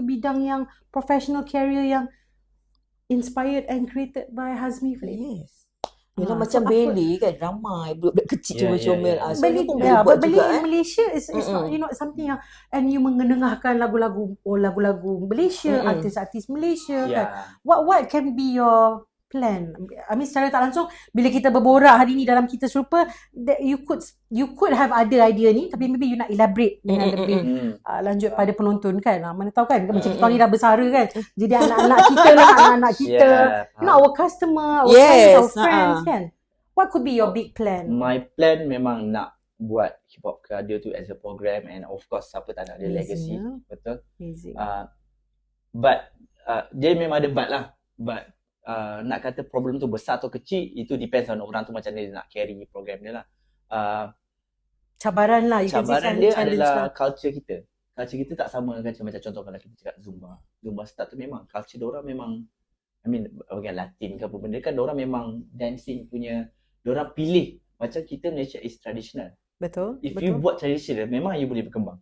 bidang yang professional career yang inspired and created by Hazmi Flick. Yes. Yalah, macam Belly kan, ramai budak-budak kecil comel-comel. Belly pun boleh buat juga. Belly in Malaysia is not, you know, something yang, and you mengenengahkan lagu-lagu Malaysia, artis-artis Malaysia kan. What can be your plan? I mean secara tak langsung bila kita berborak hari ni dalam Kita Serupa, that you could have ada idea ni, tapi maybe you nak elaborate dengan lebih lanjut pada penonton kan. Mana tahu kan macam kita ni dah bersara kan. Jadi anak-anak kita lah, anak-anak kita, you know, our customer, our friends, our friends kan. What could be your big plan? My plan memang nak buat Hip Hop Cardio tu as a program, and of course siapa tak nak ada legacy, betul. But dia memang ada but lah, but nak kata problem tu besar atau kecil, itu depends on orang tu macam mana dia nak carry program dia lah. Cabaran lah, cabaran dia adalah culture kita. Culture kita tak sama kan, macam contoh kalau kita cakap Zumba start tu memang culture diorang memang, I mean orang Latin ke apa benda kan, diorang memang dancing punya, diorang pilih. Macam kita Malaysia is traditional. Betul. If you buat traditional, memang you boleh berkembang.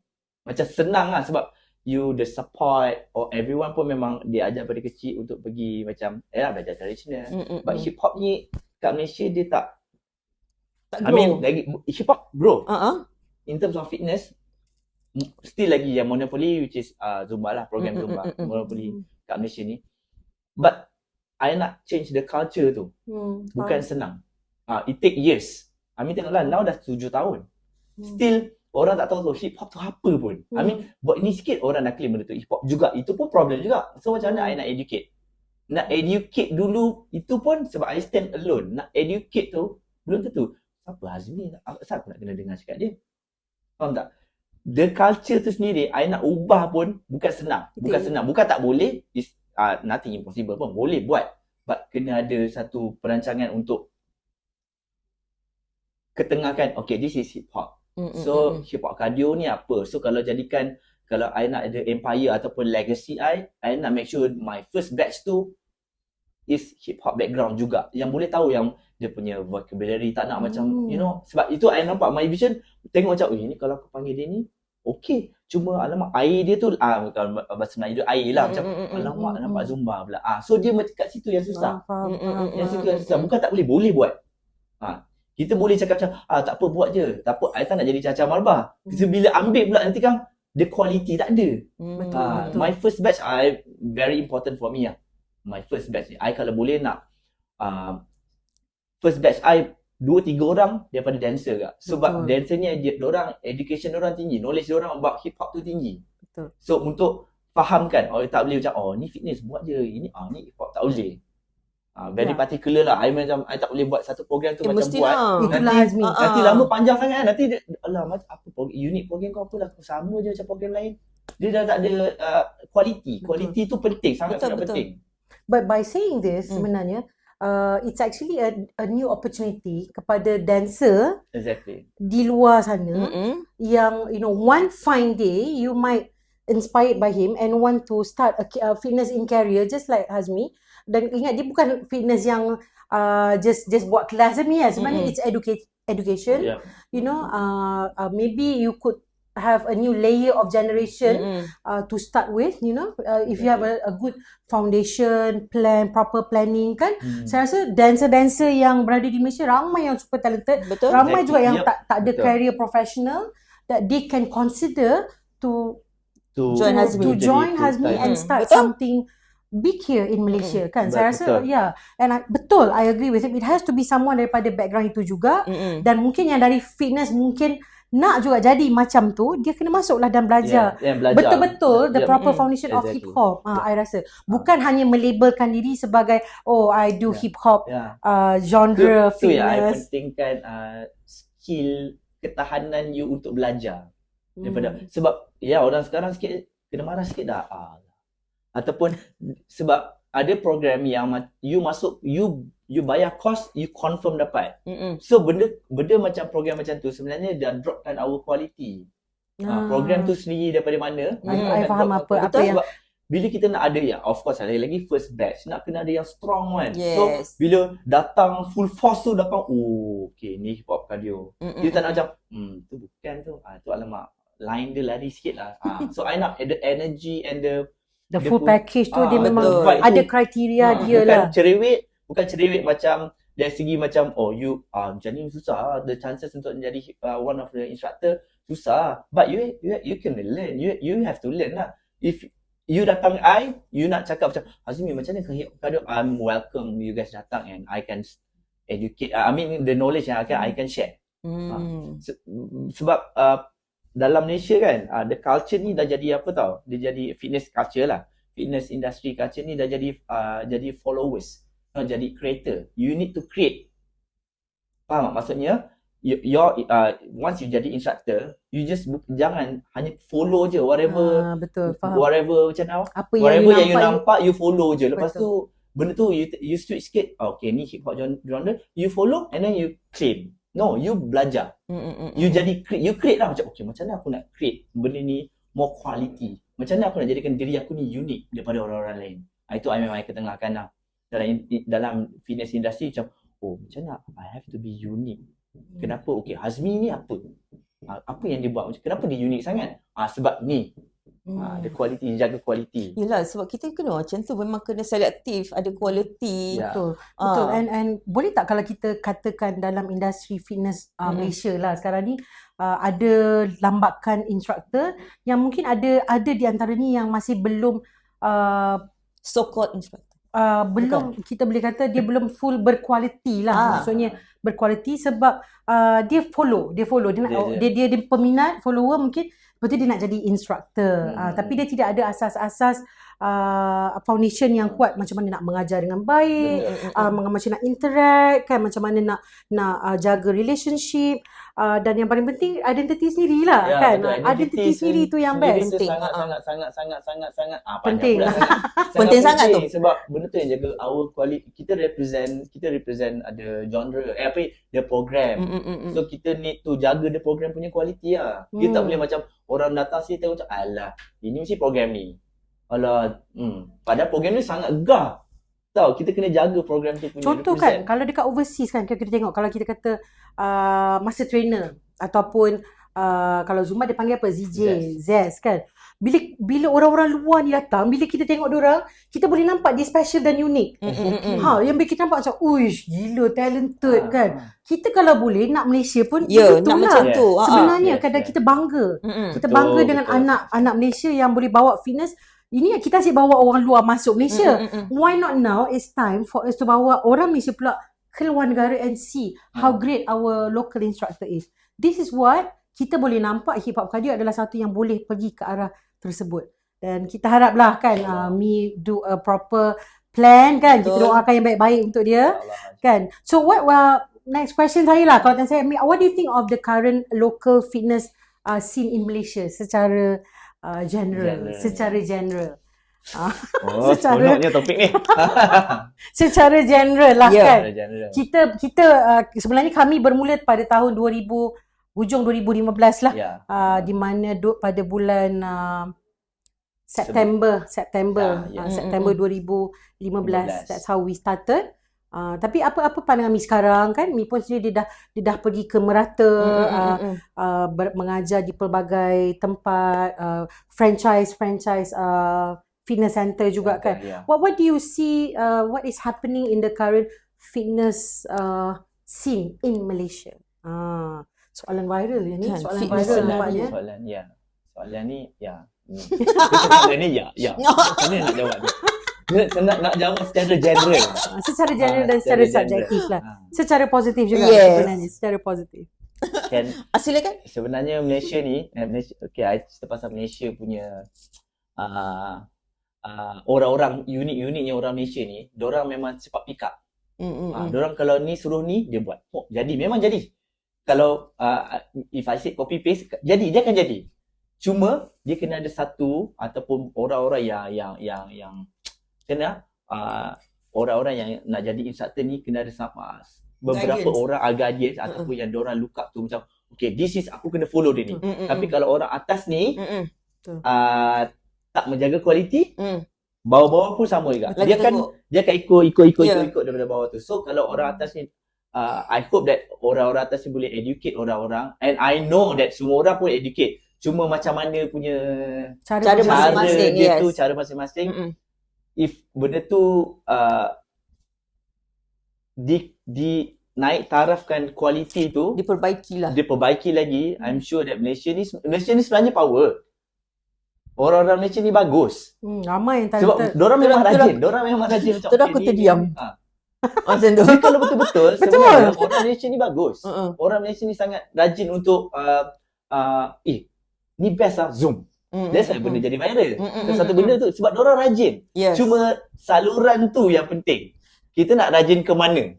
Macam senang lah sebab you the support, or everyone pun memang dia ajak pada kecil untuk pergi macam belajar traditional. But hip hop ni kat Malaysia dia tak grow. I mean lagi hip hop grow. In terms of fitness still lagi yang Monopoly, which is Zumba lah, program Zumba Monopoly kat Malaysia ni. But I nak change the culture tu. Bukan senang. It take years. I mean tengoklah now dah 7 tahun. Still orang tak tahu hip hop tu apa pun. I mean buat ni sikit orang dah claim benda tu hip hop juga. Itu pun problem juga. So macam mana I nak educate? Nak educate dulu itu pun sebab I stand alone. Nak educate tu belum tentu. Siapa Hazmi? Asal aku nak kena dengar cakap dia? Faham tak? The culture tu sendiri I nak ubah pun bukan senang. Bukan senang. Bukan tak boleh. Is nothing impossible pun. Boleh buat. But kena ada satu perancangan untuk ketengahkan. Okay, this is hip hop. So hip hop cardio ni apa? So kalau jadikan, kalau I nak ada empire ataupun legacy I nak make sure my first batch tu is hip hop background juga, yang boleh tahu yang dia punya vocabulary, tak nak macam you know, sebab itu I nampak my vision, tengok macam ni kalau aku panggil dia ni okay, cuma alamak air dia tu kalau bahasa Melayu dia air lah, macam alamak nampak Zumba pula. So dia kat situ yang susah. Yang situ yang susah. Bukan tak boleh buat. Kita boleh cakap macam, tak apa buat je. Tak apa, I tak nak jadi Caca Marbah. Kita bila ambil pula nanti kan, the quality tak ada. Betul. My first batch, very important for me lah. My first batch, I kalau boleh nak, first batch I 2-3 orang daripada dancer kak. Sebab dancer ni, diorang, education diorang tinggi. Knowledge diorang about hip hop tu tinggi. Betul. So untuk fahamkan, tak boleh macam, ni fitness buat je. Ini hip hop tak boleh. Very particular lah. I macam I tak boleh buat satu program tu macam buat. Nanti lama panjang sangat. Nanti dia, macam apa unit program kau apa lah, sama je macam program lain. Dia dah tak ada quality. Quality tu penting, sangat penting. But by saying this, sebenarnya it's actually a new opportunity kepada dancer di luar sana yang you know one fine day you might inspired by him and want to start a fitness in career just like Hazmi. Dan ingat dia bukan fitness yang just buat kelas ni ya. Sebenarnya it's education. You know, maybe you could have a new layer of generation to start with, you know, if you have a good foundation plan, proper planning kan. Saya rasa dancer-dancer yang berada di Malaysia ramai yang super talented. Ramai juga yang tak ada career professional that they can consider to join Hazmi and start something big here in Malaysia kan. Saya rasa and I agree with him. It has to be someone daripada background itu juga dan mungkin yang dari fitness mungkin nak juga jadi macam tu, dia kena masuklah dan belajar betul-betul the proper foundation of hip hop. I rasa bukan hanya melabelkan diri sebagai I do hip hop genre fitness. I pentingkan skill ketahanan you untuk belajar daripada sebab orang sekarang sikit kena marah sikit dah ataupun sebab ada program yang you masuk, you bayar cost, you confirm dapat. So benda macam program macam tu sebenarnya dah dropkan our quality. Program tu sendiri daripada mana? I faham apa yang sebab bila kita nak ada of course lagi first batch nak kena ada yang strong kan. So bila datang full force tu datang okay ni hip hop cardio. Dia tak nak macam tu bukan tu. Tu alamak line dia lari sikit lah. So I nak the energy and the full package tu dia memang ada kriteria dia lah. Bukan cerewet macam dari segi macam you macam ni susah, the chances untuk menjadi one of the instructor susah. But you can learn. You have to learn lah. If you datang you nak cakap macam Hazmi macam mana cardio, I'm welcome you guys datang and I can educate, I mean the knowledge yang I can share. Sebab dalam Malaysia kan, the culture ni dah jadi apa tau, dia jadi fitness culture lah, fitness industry culture ni dah jadi followers, jadi creator. You need to create. Faham tak? Maksudnya once you jadi instructor, you just jangan hanya follow je whatever, betul, faham. Whatever macam mana, Apa whatever yang you nampak you follow je. Lepas betul. tu benda tu you switch sikit, okay ni hip hop genre, you follow and then you claim. No, you belajar. You create lah macam okay, macam mana aku nak create benda ni more quality. Macam mana aku nak jadikan diri aku ni unik daripada orang-orang lain. Itu memang I ketengahkan lah. Dalam fitness industry macam macam mana I have to be unique. Kenapa? Okay, Hazmi ni apa? Apa yang dia buat? Kenapa dia unik sangat? Sebab ni. Ada quality, jaga quality. Yelah, sebab kita kena macam tu, memang kena selektif, ada quality. Betul. Betul. And boleh tak kalau kita katakan dalam industri fitness Malaysia lah sekarang ni, ada lambakan instructor yang mungkin ada di antara ni yang masih belum so-called instructor. Belum, kita boleh kata dia belum full berkualiti lah. Maksudnya berkualiti sebab dia follow dia nak dia peminat, follower mungkin, betul dia nak jadi instructor. Tapi dia tidak ada asas-asas foundation yang kuat, macam mana nak mengajar dengan baik, macam mana nak interact kan, macam mana nak jaga relationship, dan yang paling penting identiti sendiri lah kan. Identiti sendiri tu yang best. Penting. Sangat penting. Penting sangat tu. Sebab benda tu yang jaga our quality. Kita represent ada genre, the program. So kita need to jaga the program punya quality lah. Kita tak boleh macam orang datang sini tengok macam alah, ini mesti program ni. Alah, padahal program ni sangat gah. Tahu, kita kena jaga program tu punya. Contoh kan, kalau dekat overseas kan, kita tengok kalau kita kata master trainer ataupun kalau Zumba dia panggil apa? Zest kan. Bila orang-orang luar ni datang, bila kita tengok diorang, kita boleh nampak dia special dan unik. Yang kita nampak macam, uish, gila, talented kan. Kita kalau boleh nak Malaysia pun nak macam tu. Sebenarnya kadang kita bangga. Kita bangga dengan anak Malaysia yang boleh bawa fitness. Ini kita asyik bawa orang luar masuk Malaysia. Why not now? It's time for us to bawa orang Malaysia pula ke luar negara and see how great our local instructor is. This is what kita boleh nampak hip hop cardio adalah satu yang boleh pergi ke arah tersebut. Dan kita haraplah kan Mi do a proper plan kan. Kita doakan yang baik-baik untuk dia kan. So what next question saya lah, kalau tanya saya, what do you think of the current local fitness scene in Malaysia secara general. Secara seronoknya topik ni. Secara general lah kan. General. Kita sebenarnya kami bermula pada tahun 2000, hujung 2015 lah. Di mana pada bulan September September 2015. That's how we started. Tapi apa pandangan Mi sekarang kan? Mi pun sendiri dia dah pergi ke merata, mengajar di pelbagai tempat, franchise fitness center juga kan. What do you see what is happening in the current fitness scene in Malaysia? Soalan viral ya ni, soalan viral nampaknya. Soalan ni Soalan ni Macam mana nak jawab dia? Nak jawab secara general. Secara general dan secara subjektif lah. Secara positif juga sebenarnya. Secara positif. Kan, silakan. Sebenarnya Malaysia ni, I cerita pasal Malaysia punya orang-orang unik-uniknya orang Malaysia ni, diorang memang cepat pick up. Diorang kalau ni suruh ni, dia buat. Jadi, memang jadi. Kalau if I say copy paste, jadi, dia akan jadi. Cuma dia kena ada satu ataupun orang-orang yang kena orang-orang yang nak jadi instructor ni kena ada sama beberapa orang guardians ataupun yang diorang look up tu macam okay, this is aku kena follow dia ni. Tapi kalau orang atas ni tak menjaga kualiti, bawah-bawah pun sama juga. Dia akan ikut daripada bawah tu. So kalau orang atas ni I hope that orang-orang atas ni boleh educate orang-orang, and I know that semua orang pun educate. Cuma macam mana punya cara masing-masing dia tu, cara masing-masing. If benda tu di naik tarafkan kualiti tu, diperbaiki lagi, I'm sure that Malaysia ni sebenarnya power. orang-orang Malaysia ni bagus. Ramai yang Sebab talented. dorang memang rajin. Dorang memang rajin macam. Terus aku ni. terdiam. Macam tu. Jadi kalau betul-betul Betul. sebenarnya orang Malaysia ni bagus. Uh-uh. Orang Malaysia ni sangat rajin untuk ni best lah Zoom. That's why benda jadi viral. Satu benda tu sebab dorang rajin. Yes. Cuma saluran tu yang penting. Kita nak rajin ke mana?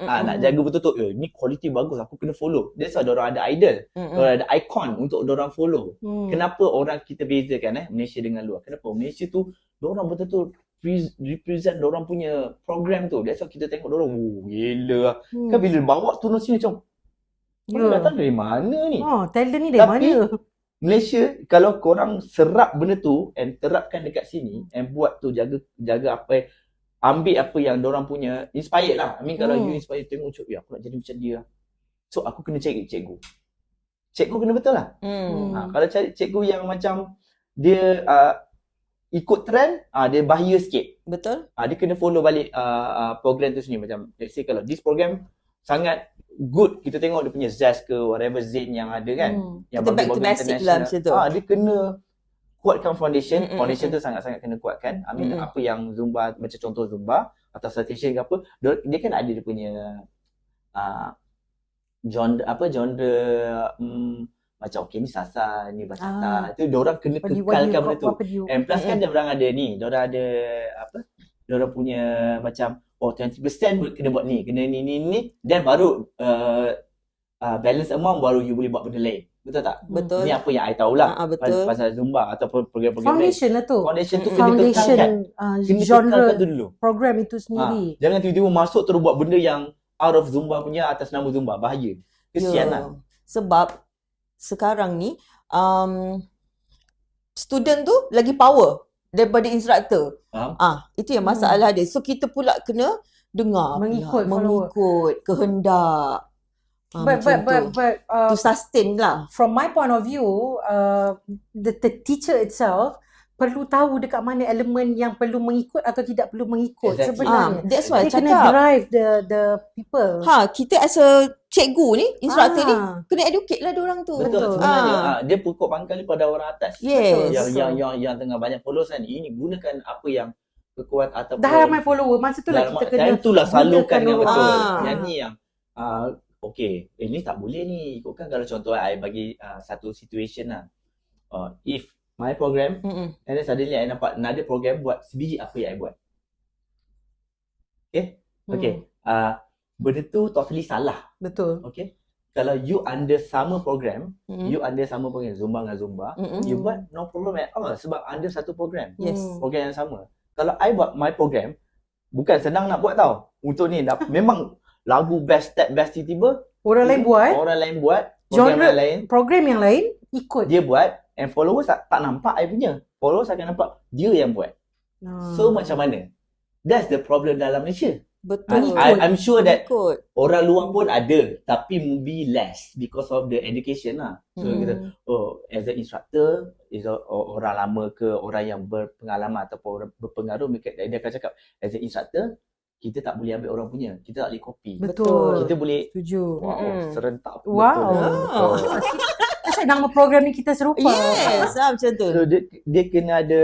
Nak jaga betul-betul. Ni quality bagus, aku kena follow. That's why dorang ada idol. Dorang ada icon untuk dorang follow. Kenapa orang kita bezakan Malaysia dengan luar? Kenapa? Malaysia tu dorang betul-betul represent dorang punya program tu. That's why kita tengok dorang, gila lah. Kan bila bawa turun sini macam, datang dari mana ni? Talent ni dari mana? Malaysia, kalau korang serap benda tu and terapkan dekat sini and buat tu, jaga apa, ambil apa yang dorang punya, inspired lah. I mean kalau you inspired, tengok aku nak jadi macam dia. So aku kena cari cikgu. Cikgu kena betul lah. Kalau cari cikgu yang macam dia ikut trend, dia bahaya sikit. Betul. Dia kena follow balik program tu sendiri. Macam let's say kalau this program sangat good, kita tengok dia punya zest ke whatever zin yang ada kan. Yang kita back to basic lah macam tu. Dia kena kuatkan foundation. Foundation tu sangat-sangat kena kuatkan. I mean apa yang Zumba, macam contoh Zumba atau citation ke apa, dia kan ada dia punya genre macam ni salsa, ni bachata. Itu diorang kena kekalkan benda tu. And plus kan diorang ada ni, diorang ada diorang punya macam 20% kena buat ni, kena ni dan baru balance amount baru you boleh buat benda lain. Betul tak? Betul. Ini apa yang I tahulah pasal Zumba ataupun program-program Foundation lain. lah tu. Foundation tu kena kekalkan. Kena Genre kekalkan tu dulu. program itu sendiri. Jangan tiba-tiba masuk terus buat benda yang out of Zumba punya atas nama Zumba. Bahaya. Kesian lah. Sebab sekarang ni student tu lagi power daripada instructor. Itu yang masalah dia. So kita pula kena dengar, mengikut kehendak. But to sustain lah. From my point of view, the teacher itself perlu tahu dekat mana elemen yang perlu mengikut atau tidak perlu mengikut. Exactly. Sebenarnya That's why dia cakap kena drive the people. Kita as a cikgu ni, instructor ni kena educate lah diorang tu. Betul. Sebenarnya dia pokok pangkal ni pada orang atas. Yes. Yang tengah banyak followers kan, ini gunakan apa yang kekuatan ataupun Dah ramai follower, masa tu lah kita kena itulah salurkan yang gunakan betul. orang. Yang ni yang ni tak boleh ni. Ikutkan kalau contoh I bagi satu situation lah. If my program and then suddenly I nampak another program buat sebiji apa yang I buat. Okay. Benda tu totally salah. Betul. Okay. Kalau you under sama program, Zumba dengan Zumba, you buat no problem at all sebab under satu program. Yes. Program yang sama. Kalau I buat my program, bukan senang nak buat tau. Untuk ni memang lagu best, step best, tiba-tiba Orang lain buat, program yang lain, program yang lain ikut. dia buat and followers tak nampak I punya. Followers akan nampak dia yang buat. So macam mana? That's the problem dalam Malaysia. Betul. I'm sure that orang luar Hmm. pun ada, tapi maybe less because of the education lah. So kita, as an instructor, is orang lama ke orang yang berpengalaman ataupun orang berpengaruh, dia akan cakap as an instructor, kita tak boleh ambil orang punya, kita tak boleh copy. Betul. Kita boleh, setuju. serentak. Wow. Betul. Asyik nama program ni kita serupa. Yes, macam tu. So dia kena ada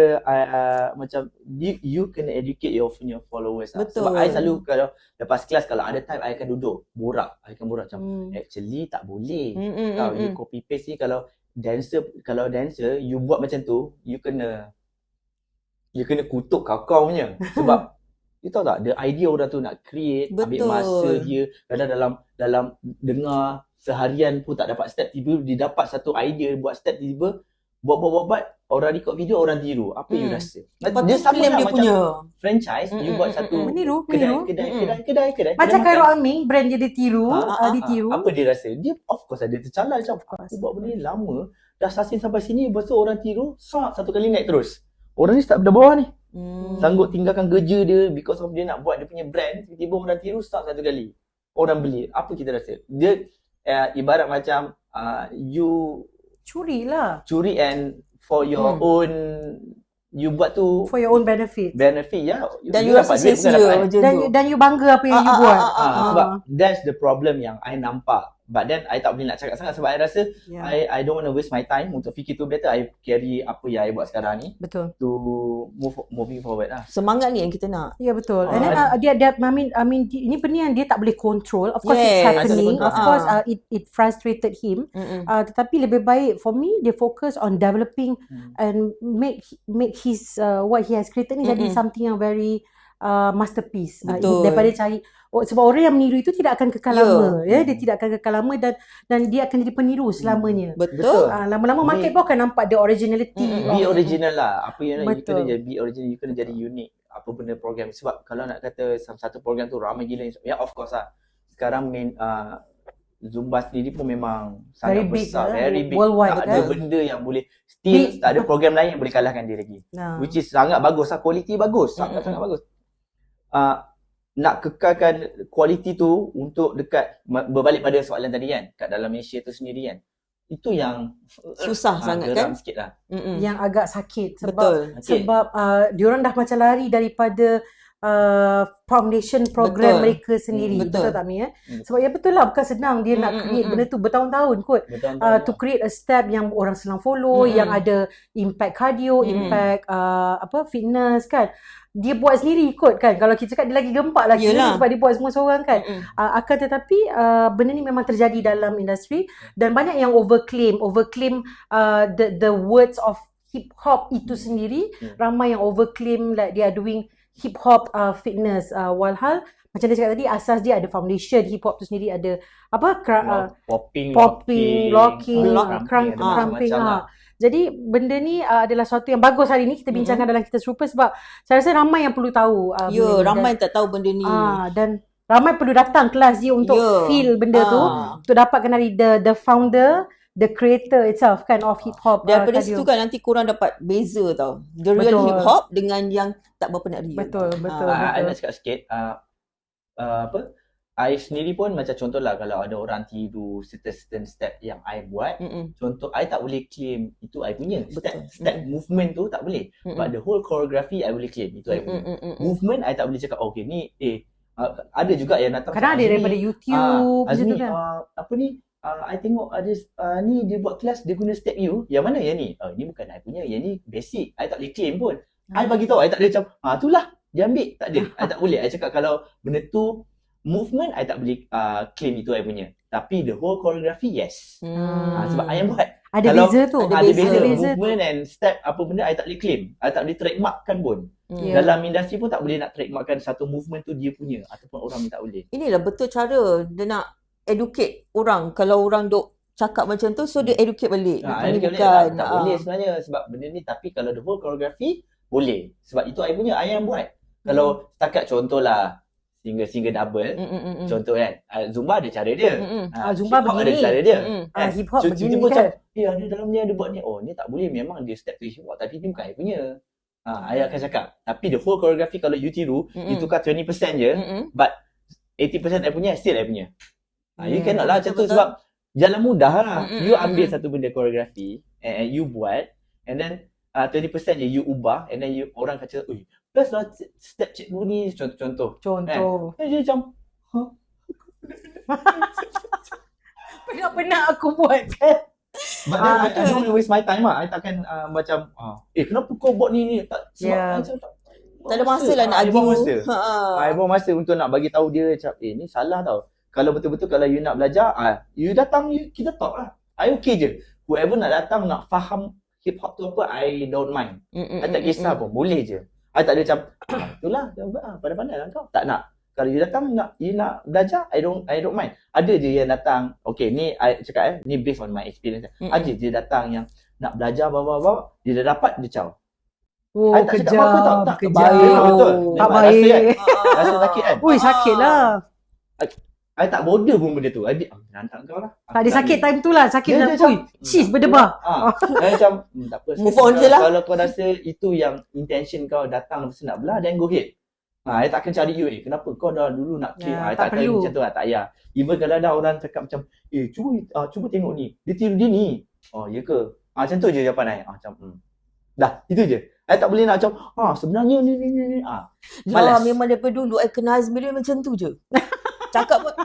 macam you kena educate your followers lah. Betul. Sebab I selalu kalau lepas kelas, kalau ada time I akan duduk borak macam actually tak boleh. Kalau you copy paste ni, kalau dancer you buat macam tu, you kena kutuk kau punya. Sebab you tahu tak, the idea orang tu nak create, ambil masa dia, kadang dalam dengar seharian pun tak dapat step, tiba dia dapat satu idea buat step, tiba buat orang record video, orang tiru. Apa you rasa? Dia sama lah macam punya franchise, you buat satu meniru. kedai Macam makan. Khairul Aming, brand dia ditiru, ditiru. Apa dia rasa? Dia of course ada tercalar macam aku buat benda ni lama, dah sustain sampai sini, lepas tu orang tiru, satu kali naik terus. Orang ni start dari bawah ni. Sanggup tinggalkan kerja dia because of dia nak buat dia punya brand, tiba-tiba orang tiru start satu kali. Orang beli. Apa kita rasa? Dia ibarat macam you curi and for your own, you buat tu for your own benefit ya. Dan you rasa sia-sia macam tu. Dan you bangga apa yang you buat. Sebab that's the problem yang I nampak But then I tak boleh nak cakap sangat sebab I rasa I don't want to waste my time untuk fikir tu. Better I carry apa yang I buat sekarang ni Betul. to moving forward lah. Semangat ni yang kita nak. Ya, betul. And then dia I mean ini benda yang dia tak boleh control. Of course it's happening. Of course it frustrated him. Tetapi lebih baik for me dia focus on developing and make his what he has created ni jadi something yang very masterpiece. Daripada cari sebab orang yang meniru itu tidak akan kekal lama, dia tidak akan kekal lama dan dia akan jadi peniru selamanya. Betul. Lama-lama market pun akan nampak the originality. Be original lah. Apa yang you kena jadi be original, you kena jadi unik. Apa benda program, sebab kalau nak kata satu program tu ramai gila, ya of course lah. Sekarang main Zumba sendiri pun memang sangat besar, very big. Worldwide, tak ada benda yang boleh tak ada program lain yang boleh kalahkan dia lagi. Which is sangat bagus lah, quality bagus, sangat bagus. Nak kekalkan kualiti tu untuk dekat, berbalik pada soalan tadi kan, kat dalam Malaysia tu sendiri kan, itu yang susah sangat kan, sikit lah. Yang agak sakit sebab diorang dah macam lari daripada foundation program mereka sendiri. Betul tak Mi? Sebab ya betul lah, bukan senang dia nak create benda tu bertahun-tahun kot. To create a step yang orang senang follow, yang ada impact cardio, impact fitness kan. Dia buat sendiri kot kan. Kalau kita cakap dia lagi gempak lagi sebab dia buat semua seorang kan. Akan tetapi benda ni memang terjadi dalam industri dan banyak yang overclaim the words of hip hop itu sendiri. Ramai yang overclaim like they are doing hip hop fitness, walhal macam dia cakap tadi, asas dia ada foundation hip hop tu sendiri, ada popping, locking, cramping. Jadi benda ni adalah sesuatu yang bagus hari ni kita bincangkan dalam Kita Serupa sebab saya rasa ramai yang perlu tahu. Ramai yang tak tahu benda ni. Dan ramai perlu datang kelas dia untuk feel benda tu, untuk dapatkan dari the founder, the creator itself kan of hip hop. Daripada situ kan nanti korang dapat beza tau. The real hip hop dengan yang tak berapa nak real. Betul. I nak cakap sikit, I sendiri pun macam contohlah kalau ada orang tiru certain step yang I buat, contoh I tak boleh claim itu I punya. Step movement tu tak boleh. But the whole choreography I boleh claim itu I punya. Movement I tak boleh cakap okay ni ada juga yang datang kadang ada daripada YouTube Azmi, kan. apa ni I tengok ada ni dia buat kelas dia guna step you. Yang mana yang ni? Ni bukan I punya. Yang ni basic. I tak boleh claim pun. I bagi tahu I tak boleh macam itulah dia ambil. Tak ada. I tak boleh. I cakap kalau benda tu movement I tak boleh claim itu I punya. Tapi the whole choreography yes. Sebab I yang buat. Ada kalau beza tu. Ada beza movement and step apa benda I tak boleh claim. I tak boleh trademarkkan pun. Dalam industri pun tak boleh nak trademarkkan satu movement tu dia punya ataupun orang ni tak boleh. Inilah betul cara dia nak educate orang. Kalau orang duk cakap macam tu, so dia educate balik. Bukan tak boleh sebenarnya sebab benda ni. Tapi kalau the whole choreography boleh. Sebab itu I punya, I yang buat. Kalau setakat contohlah single double, contoh kan, Zumba ada cara dia. Zumba begini. Ada cara dia. Hip hop begini kan. Ada dalam ni ada buat ni. Ni tak boleh, memang dia step tu hip hop tapi ni bukan I punya. I akan cakap. Tapi the whole choreography kalau you tiru, you tukar 20% je, but 80% I punya, still I punya. You cannot lah macam tu sebab jalan mudah lah. You ambil satu benda koreografi and you buat and then 20% je you ubah and then orang kata, plus lah step cikgu ni contoh. Dia macam pernah aku buat kan. But then I don't want to waste my time lah. I takkan macam kenapa kau buat ni tak sebab tak ada masa lah nak argue. I buang masa untuk nak bagi tahu dia macam ni salah tau. Kalau betul-betul kalau you nak belajar, you datang, kita talk lah. I okay je. Whoever nak datang nak faham hip hop tu apa, I don't mind. I tak kisah pun, boleh je. I tak ada macam itulah, pandai-pandai lah kau. Tak nak. Kalau you datang you nak belajar, I don't mind. Ada je yang datang, okay ni I cakap ni based on my experience. Ada je datang yang nak belajar bawa-bawa, dia dah dapat dia caw. I tak cakap apa-apa tau. Tak baik. Betul. Tak baik. Rasa sakit kan? Sakit lah. I tak border pun benda tu. I nantak kau lah. Tak ada sakit time tu lah. Sakit macam cheese berdebar. Macam tak apa. Move on je lah. Kalau kau rasa itu yang intention kau datang lepas nak belah, then go ahead. I tak akan cari you. Kenapa kau dah dulu nak clear? I tak perlu macam tu lah. Tak payah. Even kalau ada orang cakap macam cuba tengok ni. Dia tiru dia ni. Ya ke? Macam tu je jawapan I. Macam dah, itu je. I tak boleh nak macam sebenarnya ni. Malas. Memang daripada dulu I kenal Azmi dia macam tu je. Cakap pun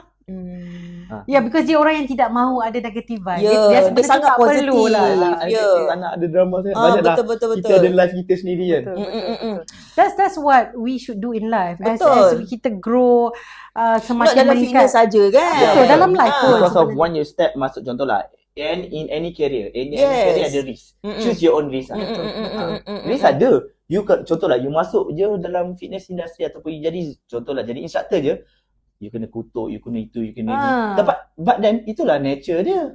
Ya, because dia orang yang tidak mahu ada negative vibe. Ya, dia sangat tak positif. perlu lah. Ya. Tak nak ada drama sangat. Banyak dah. Betul. Kita ada life kita sendiri kan. Betul. That's what we should do in life. As Betul. kita grow, Not semakin dalam meningkat. fitness saja kan. Betul, dalam life pun. Because of one you step masuk contohlah. And in any career, any career ada risk. Choose your own risk. Risk ada. You contohlah, you masuk je dalam fitness industry ataupun you jadi instructor je, you kena kutuk, you kena itu, you kena ni. But then itulah nature dia.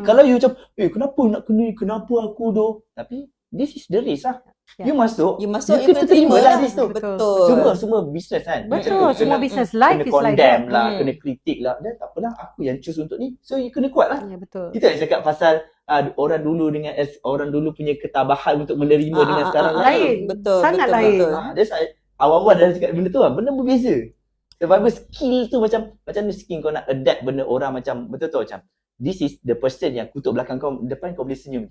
Kalau you macam, kenapa aku doh? Tapi this is the risk lah. You masuk, you kena terima lah risk tu. Betul. Semua business kan. Betul, semua business. Life kena is like condemn that. lah, kena kritik lah. Dan tak apalah, aku yang choose untuk ni. So you kena kuat lah. Ya, betul. Kita nak cakap pasal orang dulu punya ketabahan untuk menerima dengan sekarang lain. Betul. Sangat betul, lain. Betul. That's awal-awal dah cakap benda tu lah. Benda berbeza. Sebab skill tu macam mana skill kau nak adapt benda orang macam betul-betul macam this is the person yang kutuk belakang kau, depan kau boleh senyum.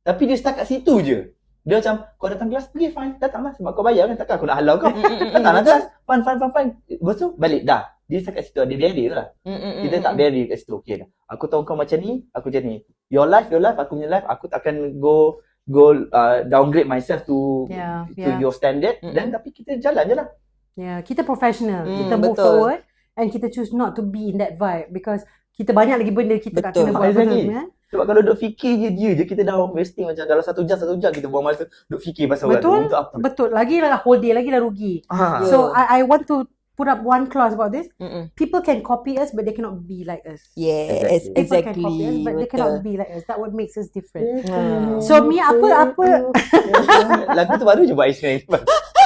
Tapi dia setakat situ je. Dia macam kau datang kelas, pergi fine, datanglah sebab kau bayar kan, takkan aku nak halau kau. Datanglah kelas, fine. Betul, balik dah. Dia setakat situ, dia barrier lah. Kita tak barrier kat situ. Okay dah. Aku tahu kau macam ni, aku macam ni. Your life, aku punya life, aku takkan go downgrade myself to your standard. Dan tapi kita jalan je lah. Ya, kita professional. Kita move betul. forward and kita choose not to be in that vibe because kita banyak lagi benda kita tak kena buat. Betul. Sebab kalau duk fikir je kita dah wasting macam dalam 1 jam kita buang masa duk fikir pasal betul, untuk apa. Betul. Lagi lah whole day, lagi lah rugi. So I want to put up one clause about this. People can copy us but they cannot be like us. Yes, People can copy us but they cannot be like us. That what makes us different. So me apa lagu tu baru je buat Ismail.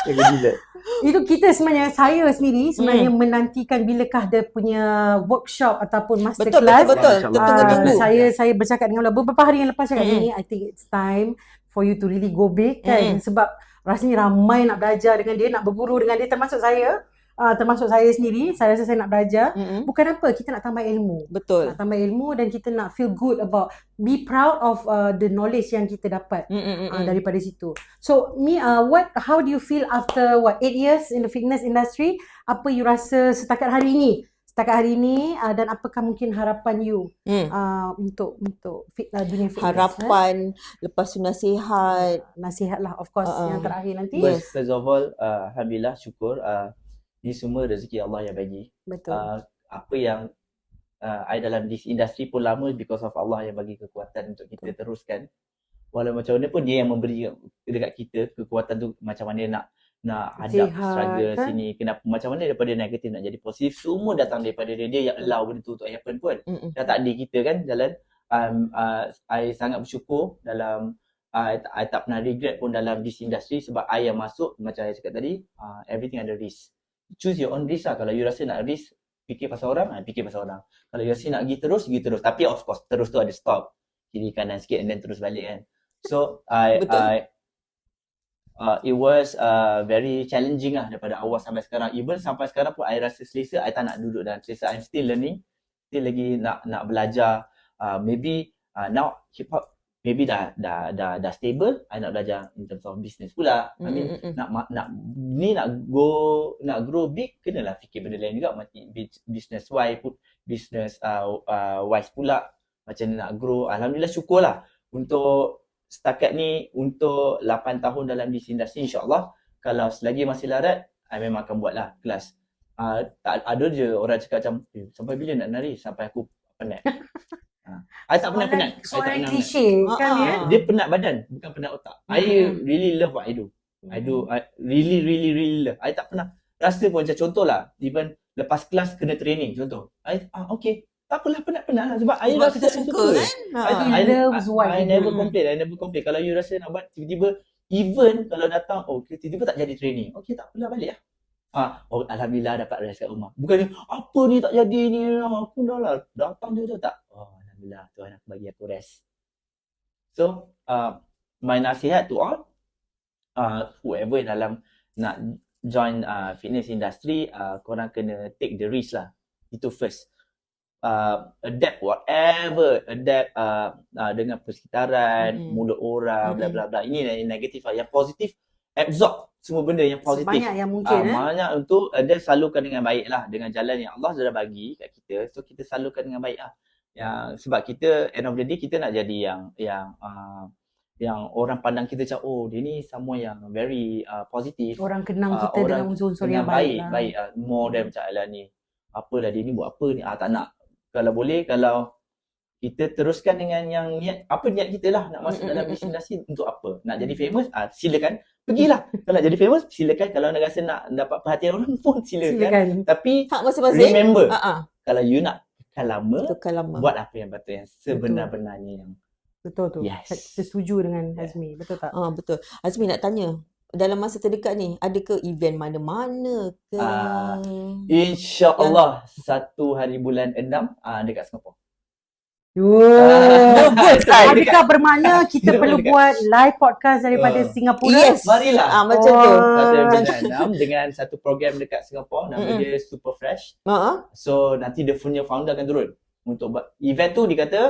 Lagu gila. Itu kita saya sendiri menantikan bilakah dia punya workshop ataupun masterclass. Betul. Tunggu. Saya bercakap dengan beberapa hari yang lepas cakap ni, I think it's time for you to really go big kan. Sebab rasanya ramai nak belajar dengan dia, nak berguru dengan dia, termasuk saya sendiri. Saya rasa saya nak belajar. Bukan apa, kita nak tambah ilmu. Betul. Nak tambah ilmu dan kita nak feel good about, be proud of the knowledge yang kita dapat daripada situ. So how do you feel after 8 years in the fitness industry? Apa you rasa setakat hari ini dan apakah mungkin harapan you untuk dunia fitness? Harapan lepas tu nasihat lah, of course, yang terakhir nanti. First of all, alhamdulillah, syukur ni semua rezeki Allah yang bagi. Betul. Apa yang I dalam this industry pun lama because of Allah yang bagi kekuatan untuk kita teruskan. Walau macam mana pun dia yang memberi dekat kita kekuatan tu, macam mana nak hadap struggle sini, kenapa macam mana daripada negatif nak jadi positif, semua datang daripada dia yang allow benda tu untuk happen pun. Dah takdir kita kan jalan. I sangat bersyukur dalam I tak pernah regret pun dalam this industry sebab I yang masuk, macam I cakap tadi, everything ada risk. Choose your own risk lah. Kalau you rasa nak risk, fikir pasal orang, fikir pasal orang. Kalau you rasa nak pergi terus. Tapi of course, terus tu ada stop. Kiri kanan sikit and then terus balik kan. So, it was very challenging lah daripada awal sampai sekarang. Even sampai sekarang pun I rasa selesa, I tak nak duduk dalam selesa. I'm still learning. Still lagi nak belajar. Maybe now hip hop maybe dah stable, I nak belajar in terms of business pula. I mean nak grow big, kenalah fikir benda lain juga, business wise pula, macam ni nak grow. Alhamdulillah, syukurlah untuk setakat ni, untuk 8 tahun dalam this industry, insyaAllah kalau selagi masih larat, I memang akan buatlah kelas. Tak ada je orang cakap macam sampai bila nak nari, sampai aku penat. I tak pernah penat. Soalan klise kan ya. Dia penat badan, bukan penat otak. I really love what I do. I really love. I tak pernah rasa pun macam contohlah, even lepas kelas kena training contoh. Okay. Tak apalah, penat-penat lah sebab I dah kita suka kan. I never complain. Kalau you rasa nak buat tiba-tiba, even kalau datang, tiba-tiba tak jadi training. Okay, tak apalah, balik lah. Alhamdulillah dapat rest kat rumah. Bukan apa ni tak jadi ni, aku dah lah datang je tak. Alhamdulillah, Tuhan aku bagi aku rest. So, my nasihat to all, whoever dalam nak join fitness industry, korang kena take the risk lah. Itu first. Adapt whatever, dengan persekitaran, mulut orang, bla bla bla. Ini yang negatif lah. Yang positif, absorb semua benda yang positif. Banyak yang mungkin Banyak untuk dia salurkan dengan baik lah, dengan jalan yang Allah sudah bagi kat kita. So kita salurkan dengan baik lah. Sebab kita end of the day kita nak jadi yang orang pandang kita macam dia ni someone yang very positif. Orang kenang kita dengan unsur-unsur yang baik lah. Baik more than macam alah ni apalah dia ni buat apa ni, tak nak. Kalau boleh, kalau kita teruskan dengan yang niat kita lah, nak masuk dalam bisnes industri untuk apa, nak jadi famous, silakan pergilah. Kalau nak jadi famous, silakan. Kalau nak rasa nak dapat perhatian orang pun silakan. Tapi hak masing-masing. Remember, kalau you nak kekal lama, buat apa yang betul, yang sebenar-benarnya yang betul tu. Yes. Saya setuju dengan Hazmi. Betul tak? Betul. Hazmi nak tanya, dalam masa terdekat ni, ada ke event mana-mana ke? InsyaAllah satu hari bulan 6 dekat Singapura. Adakah bermakna kita perlu buat live podcast daripada Singapura? Yes. Marilah. Macam tu. Satu bulan 6 dengan satu program dekat Singapura, nama dia Super Fresh. So nanti dia punya founder akan turun untuk buat event tu. Dia kata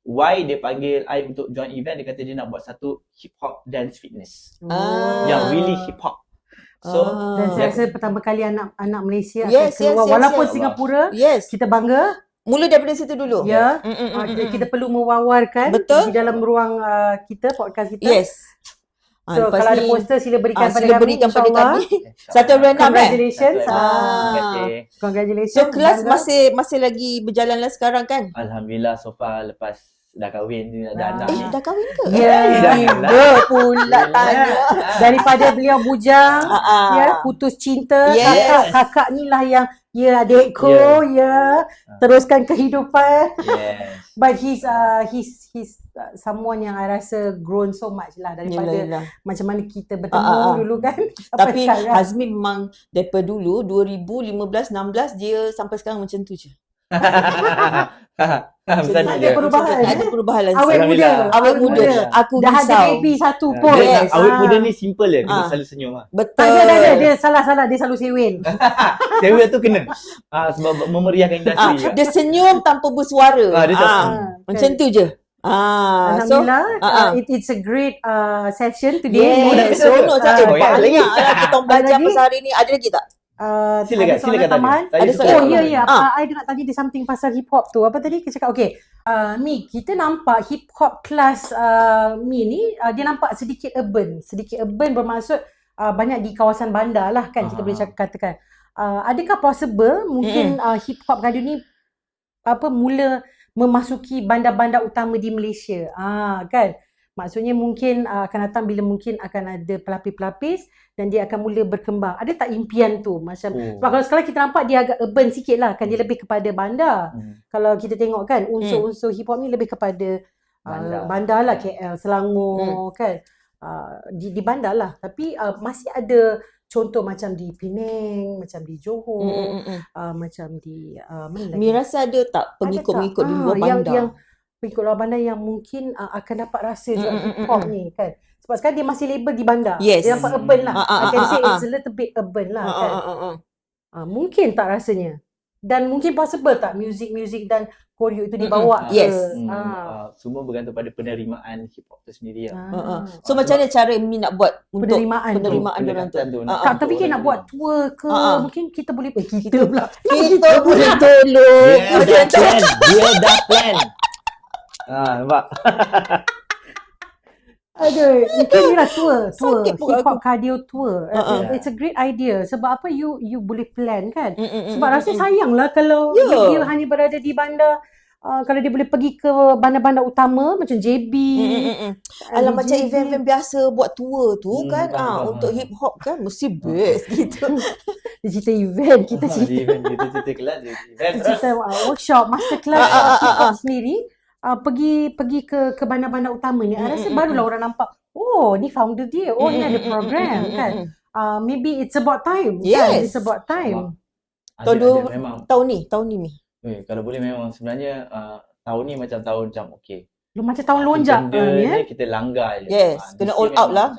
why dia panggil I untuk join event, dia kata dia nak buat satu hip hop dance fitness yang really hip hop. So dan saya rasa pertama kali anak Malaysia akan keluar walaupun Singapura, kita bangga. Mula daripada situ dulu. Ya. Kita perlu mewawarkan di dalam ruang kita, podcast kita. Yes. So kalau ada poster sila berikan pada kami, insyaAllah. Satu bulan 6 Congratulations. Congratulations. So kelas masih lagi berjalan lah sekarang kan? Alhamdulillah so far lepas dah kahwin, dah anak ni. Dah kahwin ke? Ya, tiba pula tanya. Daripada beliau bujang, putus cinta, kakak ni lah yang adikku, teruskan kehidupan. Yes. But he's someone yang I rasa grown so much lah daripada macam mana kita bertemu dulu kan. Tapi Hazmi memang daripada dulu 2015-16 dia sampai sekarang macam tu je. Ada perubahan. Ada perubahan lah. Awet muda. Aku dah risau. ada baby satu pun. Awet muda ni simple je. Dia selalu senyum lah. Betul. Tak ada. Dia salah. Dia selalu sewel. Sewel tu kena. Sebab memeriahkan industri. Dia senyum tanpa bersuara. Macam tu je. Alhamdulillah. It's a great session today. Seronok sangat. Banyak lah kita belajar pasal hari ni. Ada lagi tak? Silakan tanya. Ada soalan. I nak tanya dia something pasal hip hop tu. Apa tadi kita cakap? Mi, kita nampak hip hop class Mi ni dia nampak sedikit urban. Sedikit urban bermaksud banyak di kawasan bandar lah kan, kita boleh katakan. Adakah possible mungkin hip hop gaduh ni mula memasuki bandar-bandar utama di Malaysia? Kan? Maksudnya mungkin akan datang bila mungkin akan ada pelapis-pelapis dan dia akan mula berkembang. Ada tak impian tu? Macam sebab kalau sekarang kita nampak dia agak urban sikit lah kan, dia lebih kepada bandar. Kalau kita tengok kan unsur-unsur hip hop ni lebih kepada bandar lah, KL, Selangor kan. Di bandar lah. Tapi masih ada contoh macam di Penang, macam di Johor, macam di mana lagi? Mi rasa ada tak pengikut-pengikut di luar bandar? Yang pengikut luar bandar yang mungkin akan dapat rasa juga hip hop ni kan. Sebab sekarang dia masih label di bandar. Dia nampak urban lah. I can say it's a little bit urban lah kan. Mungkin tak rasanya. Dan mungkin possible tak music dan koreo itu dibawa ke? Semua bergantung pada penerimaan hip hop tu sendiri lah. So macam mana cara Mi nak buat untuk penerimaan diorang tu? Tak terfikir nak buat tour ke? Mungkin kita boleh kita pula. Kita boleh tolong. Dia dah plan. Nampak? Aduh, mungkin ni lah tour hip hop cardio tour. It's a great idea. Sebab apa you boleh plan kan? Sebab rasa sayang lah kalau dia hanya berada di bandar. Kalau dia boleh pergi ke bandar-bandar utama macam JB. Alah macam event-event biasa buat tour tu kan. Untuk hip hop kan mesti best gitu. Dia cerita event, kita cerita kelas, cerita workshop, master class hip hop sendiri. Pergi ke bandar-bandar utama ni, I rasa barulah orang nampak, ni founder dia, ni ada program kan. Maybe it's about time. Kan? It's about time. Tahun ni Mi. Kalau boleh memang sebenarnya tahun ni macam tahun macam okey. Macam tahun lonjak ni kita langgar je. Yes, kena all out lah.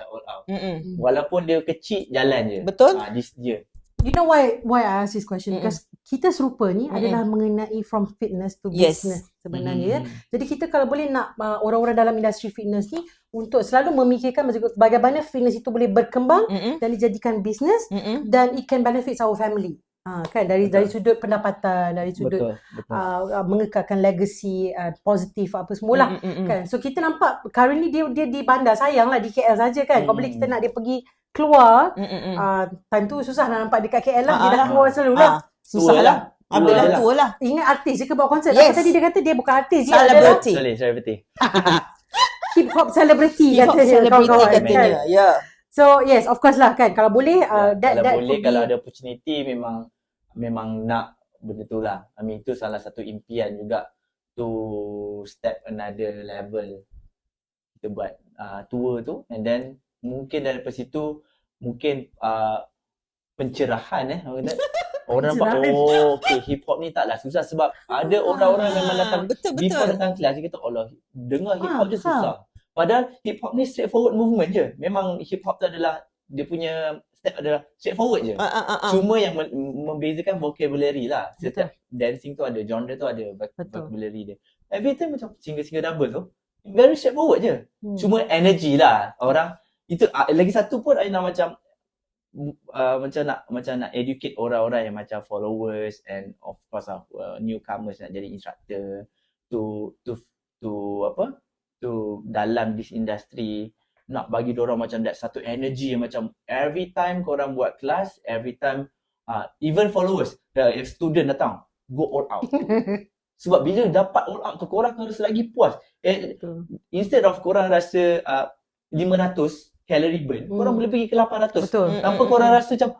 Walaupun dia kecil jalan je. Betul. This year. You know why I ask this question? Because kita serupa ni adalah mengenai from fitness to business sebenarnya. Jadi kita kalau boleh nak orang-orang dalam industri fitness ni untuk selalu memikirkan bagaimana fitness itu boleh berkembang dan dijadikan business dan it can benefit our family. Kan dari sudut pendapatan, dari sudut mengekalkan legacy positif apa semualah kan. So kita nampak currently dia di bandar, sayanglah di KL saja kan. Kau boleh kita nak dia pergi keluar time tu susah nak nampak dekat KL lah. Dia dah keluar selalu lah. Susah lah. Abdullah tua lah. Ingat artis je ke buat konsert? Apa tadi dia kata dia bukan artis, dia celebrity. Celebrity. Hip hop celebrity Hip hop katanya. celebrity katanya. Ya. So yes, of course lah kan. Kalau boleh kalau boleh, kalau ada opportunity memang nak benda tu lah. I mean, itu salah satu impian juga to step another level. Kita buat tour tu, and then mungkin daripada situ mungkin pencerahan orang nampak okay, hip hop ni taklah susah, sebab ada orang-orang memang datang before datang kelas dia kata Allah, dengar hip hop je susah. Padahal hip hop ni straightforward movement je. Memang hip hop tu adalah dia punya step adalah straightforward je. Cuma yang membezakan vocabulary lah. Setiap dancing tu ada, genre tu ada vocabulary dia. Every time macam single double tu very straightforward je. Cuma energy lah orang itu. Lagi satu pun I nak macam nak educate orang-orang yang macam followers and of course newcomers nak jadi instructor to dalam this industry, nak bagi diorang macam that satu energy yang macam every time korang buat kelas, every time even followers, if student datang go all out. Sebab bila dapat all out tu korang akan rasa lagi puas. Instead of korang rasa 500 calorie burn, korang boleh pergi ke 800. Tanpa korang rasa macam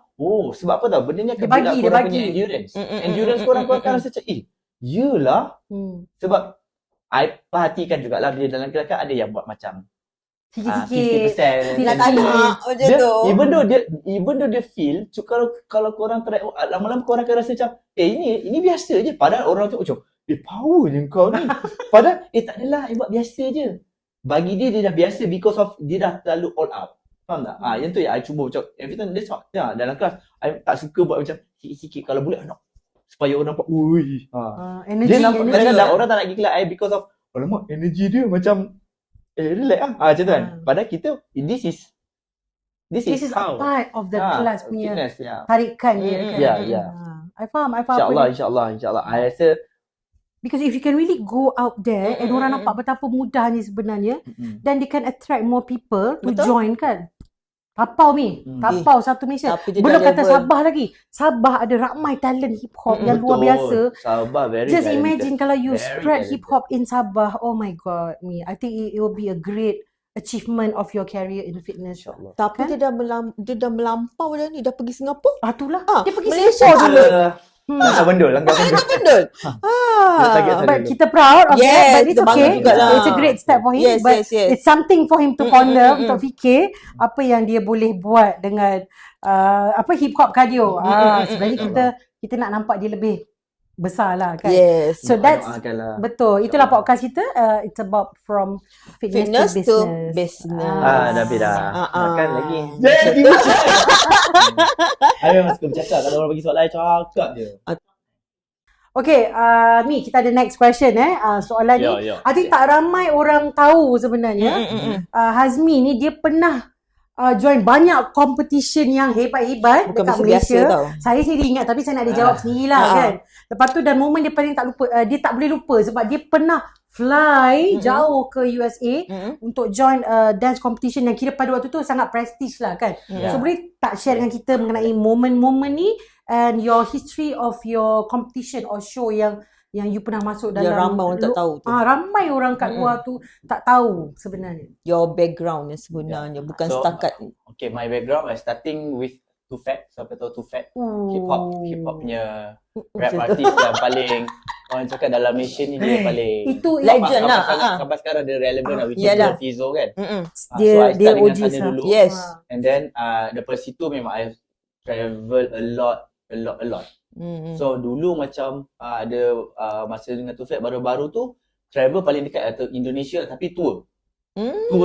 sebab apa tau, benda ni akan build up korang punya endurance. Endurance korang akan rasa macam yelah. Sebab I perhatikan jugalah bila dalam kelas kan ada yang buat macam sikit-sikit 50%. Nak tanya macam tu. Even though dia feel, kalau korang try lama-lama korang akan rasa macam ini biasa je. Padahal orang tu macam power je kau ni. Padahal tak adalah, buat biasa je. Bagi dia dah biasa because of dia dah terlalu all out. Faham tak? Yang tu yang I cuba macam every time that's what. Dalam kelas I tak suka buat macam sikit-sikit. Kalau boleh nak supaya orang nampak energy, dia nampak kadang-kadang orang tak nak pergi kelas I because of alamak energy dia macam relax macam tu kan. Padahal kita this is how a part of the class punya fitness, tarikan dia kan. I faham InsyaAllah I rasa because if you can really go out there and orang nampak betapa mudahnya sebenarnya, then they can attract more people to join kan. Tapau ni, Tapau satu Malaysia. Belum kata Sabah lagi. Sabah ada ramai talent hip hop yang luar biasa. Sabah very Just talented. imagine kalau you spread hip hop in Sabah. Oh my god, I think it will be a great achievement of your career in fitness. InsyaAllah. Tapi kan? dia dah melampau dah ni, dah pergi Singapura. Itulah. Dia pergi Malaysia Singapura dulu. Langkah bendul. But kita proud of that. But it's okay. It's a great step for him. But it's something for him to ponder, untuk fikir apa yang dia boleh buat dengan hip hop cardio. Sebenarnya kita nak nampak dia lebih besar lah kan. Yes. So that's betul. Itulah podcast kita. It's about from fitness to business. Dah. Makan lagi. I memang suka bercakap. Kalau orang bagi soalan, I cakap je. Okay, ni kita ada next question soalan ni. I think tak ramai orang tahu sebenarnya. Hazmi ni dia pernah join banyak competition yang hebat-hebat dekat Malaysia. Saya sendiri ingat tapi saya nak dia jawab sendirilah kan. Lepas tu dan momen dia paling tak lupa, dia tak boleh lupa sebab dia pernah fly jauh ke USA untuk join dance competition yang kira pada waktu tu sangat prestige lah kan. So boleh tak share dengan kita mengenai momen-momen ni and your history of your competition or show yang you pernah masuk dalam, yang ramai orang tak tahu tu. Ramai orang kat luar tu tak tahu sebenarnya. Your background yang sebenarnya bukan setakat. Okay, my background is starting with Tufat. Siapa tahu Tufat? Hip hop punya rap artist yang paling orang cakap dalam Malaysia ni dia paling itu legend lah. Sampai sekarang dia relevant lah with Fizo kan. Dia so I start dengan OG sana dulu. Yes. And then daripada situ memang I travel a lot. So dulu macam ada masa dengan Tufat baru-baru tu travel paling dekat atau Indonesia tapi tour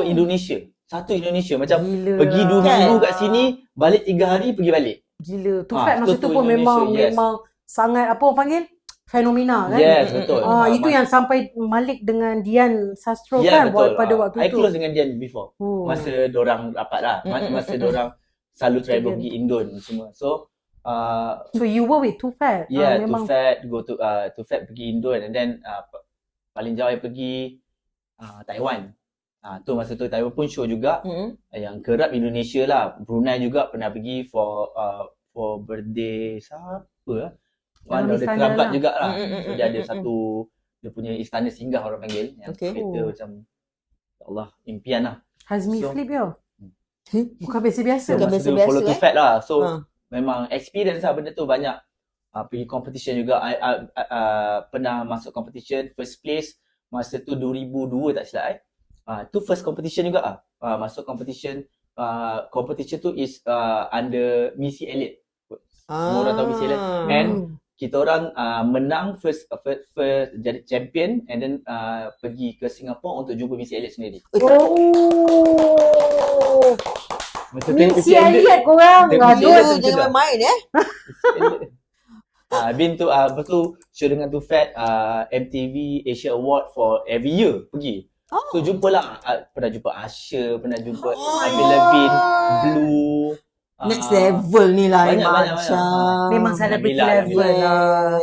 Indonesia. Satu Indonesia macam gila pergi 2 minggu kat sini, balik 3 hari pergi balik. Gila. Tufat masa tu pun memang sangat apa orang panggil fenomena kan. Yes, betul. Itu yang sampai Malik dengan Dian Sastro Ya, kan betul. pada waktu I tu. close dengan Dian before. Masa dorang rapat lah. Masa dorang selalu travel pergi Indon semua. So you were with Too Fat. yeah, Memang. Too Fat pergi Indon, and then paling jauh I pergi Taiwan. Tu masa tu Taiwan pun show juga. Yang kerap Indonesia lah. Brunei juga pernah pergi for birthday siapa lah. One of the kerabat juga lah. So dia ada satu, dia punya istana singgah orang panggil. Yang kereta macam, ya Allah, impian lah. Hazmi So- flip yo. Bukan biasa-biasa. Bukan Masa tu biasa-biasa, follow Too Fat lah. So Ha. memang experience lah benda tu banyak. Pergi competition juga. I pernah masuk competition first place masa tu 2002 tak silap tu first competition juga masuk competition. Competition tu is under Missy Elliott. Semua orang tahu Missy Elliott. And kita orang menang first jadi champion, and then pergi ke Singapore untuk jumpa Missy Elliott sendiri. Masa tengok Missy Elliott korang. Tengok Missy Elliott Aduh. tu Jangan main Bin tu lepas tu show dengan Too Fat, MTV Asia Award for every year pergi. So jumpalah pernah jumpa Usher, pernah jumpa Avril Lavigne, Blue. Next level ni lah banyak. Memang celebrity level lah.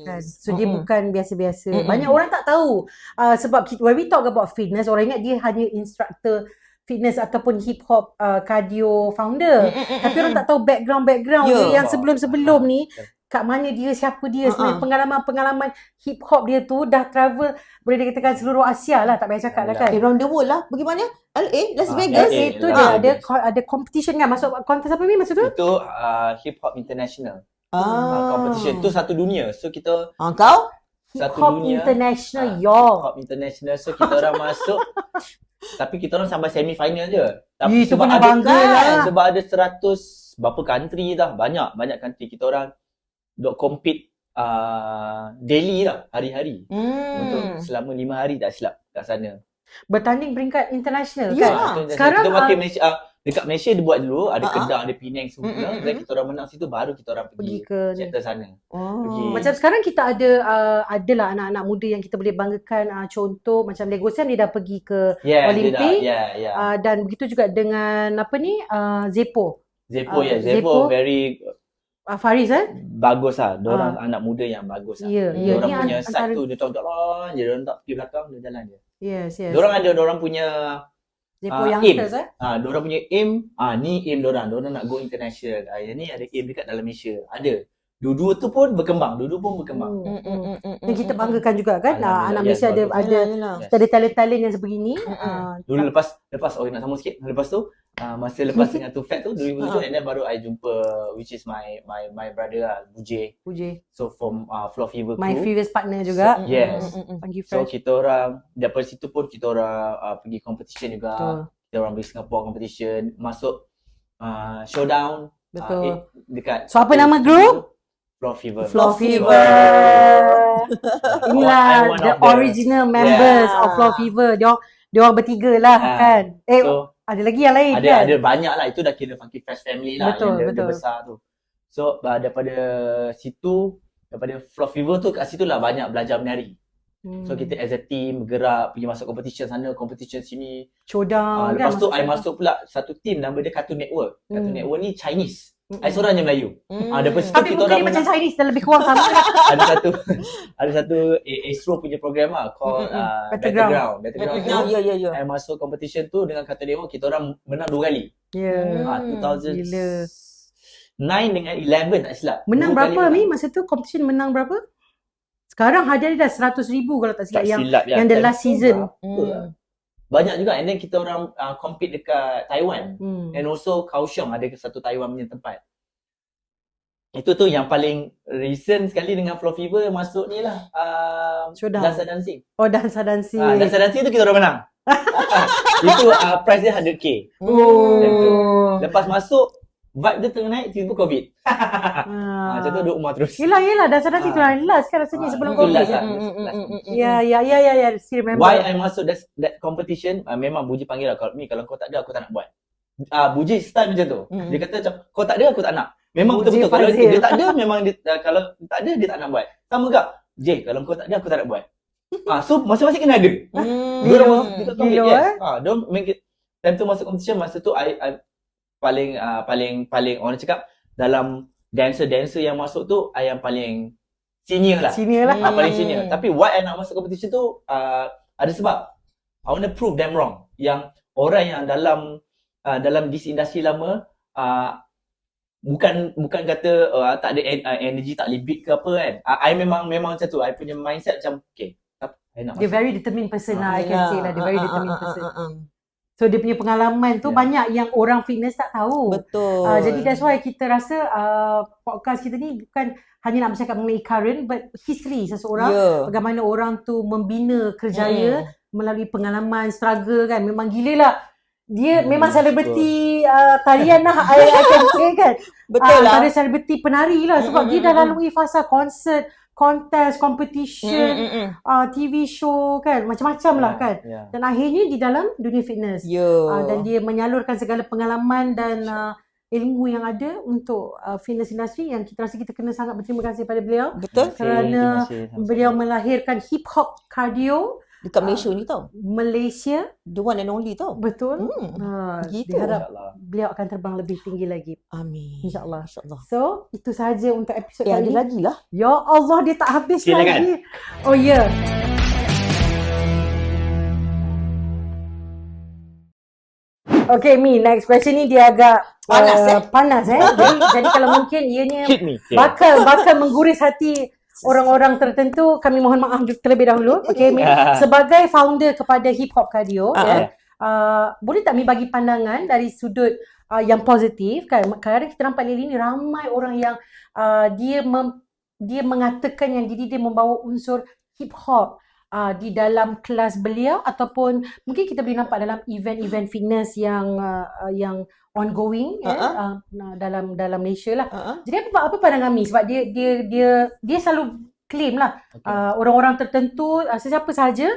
Kan. So dia bukan biasa-biasa. Banyak orang tak tahu. Sebab when we talk about fitness, orang ingat dia hanya instructor fitness ataupun hip hop cardio founder. Tapi orang tak tahu background dia yang sebelum-sebelum ni. Kat mana dia, siapa dia, sebenarnya pengalaman hip hop dia tu dah travel, boleh dikatakan seluruh Asia lah, tak payah cakap lah kan. Around the world lah. Bagaimana? LA, Las Vegas. LA. Itu dia ada competition kan, masuk kontes apa ni masa tu? Itu Hip Hop International competition. Tu satu dunia. So kita Kau? Hip satu hop dunia. international, Hip yo. Hop International. So kita orang masuk. Tapi kita orang sampai semi final je. Tapi Itu pun bangga lah. sebab ada 100 berapa country dah. Banyak country. Kita orang dok compete daily lah, hari-hari. Untuk selama 5 hari tak silap kat sana. Bertanding peringkat international Ya. kan. Itu Sekarang, kita wakil Malaysia, dekat Malaysia dia buat dulu, ada Ah, ah. Kedah, ada Penang semua. Dan kita orang menang situ, baru kita orang pergi pergi ke chapter sana. Pergi. macam sekarang kita adalah anak-anak muda yang kita boleh banggakan, contoh macam Legosan dia dah pergi ke Olimpik. Dan begitu juga dengan Zepo. Zepo Zepo. very Faris bagus lah. Diorang anak muda yang bagus lah. Ya, Diorang ni punya antara- side tu, dia tahu jalan je. Diorang tak pergi belakang, dia jalan je. Yes. Diorang punya Zepo aim. youngsters diorang punya aim, ni aim diorang nak go international. Yang ni ada aim dekat dalam Malaysia. Ada. Dua-dua tu pun berkembang. Yang kita banggakan juga kan, Alhamdulillah, anak yes, Malaysia ada bagus. kita ada talent-talent yang sebegini. Dulu lepas nak sambung sikit. Lepas tu masa lepas dengan Too Fat tu 2007, and then baru I jumpa which is my brother lah, Buje. So from Floor Fever My crew. previous partner juga. Yes. Panggil So fresh. kita orang daripada situ pun kita orang pergi competition juga. Betul. Kita orang pergi Singapore competition, masuk showdown. Betul. Dekat So apa nama group? Floor Fever. Floor Fever. Inilah one the of the- original members of Floor Fever. Dia orang bertiga lah kan. So Ada lagi yang lain kan? ada banyak lah, itu dah kira Funky Fresh family lah. Betul, yang dia betul. besar tu. So daripada situ, daripada Floor Fever tu, kat situ lah banyak belajar menari. So kita as a team bergerak, pergi masuk competition sana, competition sini. Showdown kan? Lepas tu I masuk pula satu team, nama dia Cartoon Network. Cartoon Network ni Chinese. I seorang je Melayu. Daripada situ Tapi kita muka orang dia macam menang. Chinese, dah lebih kurang sama lah. ada satu Astro punya program lah called Battleground. Battleground tu. Ya. I masuk competition tu dengan Cartoon Network, kita orang menang 2 kali. Ya. 2009 Gila. dengan 11 tak silap. Menang 2 kali berapa menang. Mi? Masa tu competition menang berapa? Sekarang hadiah dia dah 100,000 kalau tak silap. Tak Yang silap yang the time last tu season. berapa lah. Banyak juga, and then kita orang compete dekat Taiwan. And also Kaohsiung, ada satu Taiwan punya tempat. Itu tu yang paling recent sekali dengan Floor Fever masuk ni lah. Showdown. Dansa Dancing. Oh, dansa dancing. Dansa Dancing tu kita orang menang. Itu price dia 100k. Oh. Lepas masuk, vibe dia tengah naik, tiba-tiba COVID. Macam tu duduk rumah terus. Yelah, dansa dancing tu lah last kan rasanya sebelum Itu COVID. last lah. Ya, still remember. Why I masuk that competition, memang Buji panggil lah, kalau kau tak ada, aku tak nak buat. Buji start macam tu. Dia kata macam, kau tak ada, aku tak nak. Memang Uji betul-betul. Kalau Fazil. dia tak ada, memang dia, kalau tak ada, dia tak nak buat. Sama tak? Jay, kalau kau tak ada, aku tak nak buat. So masing-masing kena ada. Dia orang masuk kita Gila, yes. Don't make it. Time tu masuk competition, masa tu I paling orang cakap dalam dancer yang masuk tu I yang paling senior lah. Paling senior. Tapi why I nak masuk competition tu ada sebab. I want to prove them wrong. Yang orang yang dalam this industry lama bukan kata tak ada energy, tak boleh beat ke apa kan. I memang macam tu. I punya mindset macam okay, I nak masuk. Dia very determined person lah, I can say lah. Dia very determined person. So dia punya pengalaman tu banyak yang orang fitness tak tahu. Betul. Jadi that's why kita rasa podcast kita ni bukan hanya nak bercakap mengenai current but history seseorang. Bagaimana orang tu membina kerjaya melalui pengalaman, struggle kan. Memang gila lah. Dia memang selebriti tarian lah, I can say kan. Betul lah. Antara selebriti penari lah sebab dia dah lalui fasa konsert, contest, competition, TV show kan, macam-macam lah kan. Dan akhirnya di dalam dunia fitness. Dan dia menyalurkan segala pengalaman dan ilmu yang ada untuk fitness industry yang kita rasa kita kena sangat berterima kasih pada beliau. Betul. Kerana beliau melahirkan hip hop cardio dekat Malaysia ni tau. Malaysia. The one and only tau. Betul. Gitu. Diharap beliau akan terbang lebih tinggi lagi. Amin. InsyaAllah. So, itu sahaja untuk episod kali ada ni. lagi lah. Ya Allah, dia tak habis Silakan. lagi. Oh ya. Yeah. Okay, Mi. Next question ni dia agak panas. Jadi kalau mungkin ianya Hit me. bakal mengguris hati orang-orang tertentu, kami mohon maaf terlebih dahulu. Okay, Mi. Sebagai founder kepada Hip Hop Cardio, boleh tak Mi bagi pandangan dari sudut yang positif kan? Kadang-kadang kita nampak ni ramai orang yang dia mengatakan yang diri dia membawa unsur hip hop di dalam kelas beliau ataupun mungkin kita boleh nampak dalam event-event fitness yang ongoing dalam Malaysia lah. Jadi apa pandangan Mi sebab dia selalu claim lah orang-orang tertentu, sesiapa sahaja,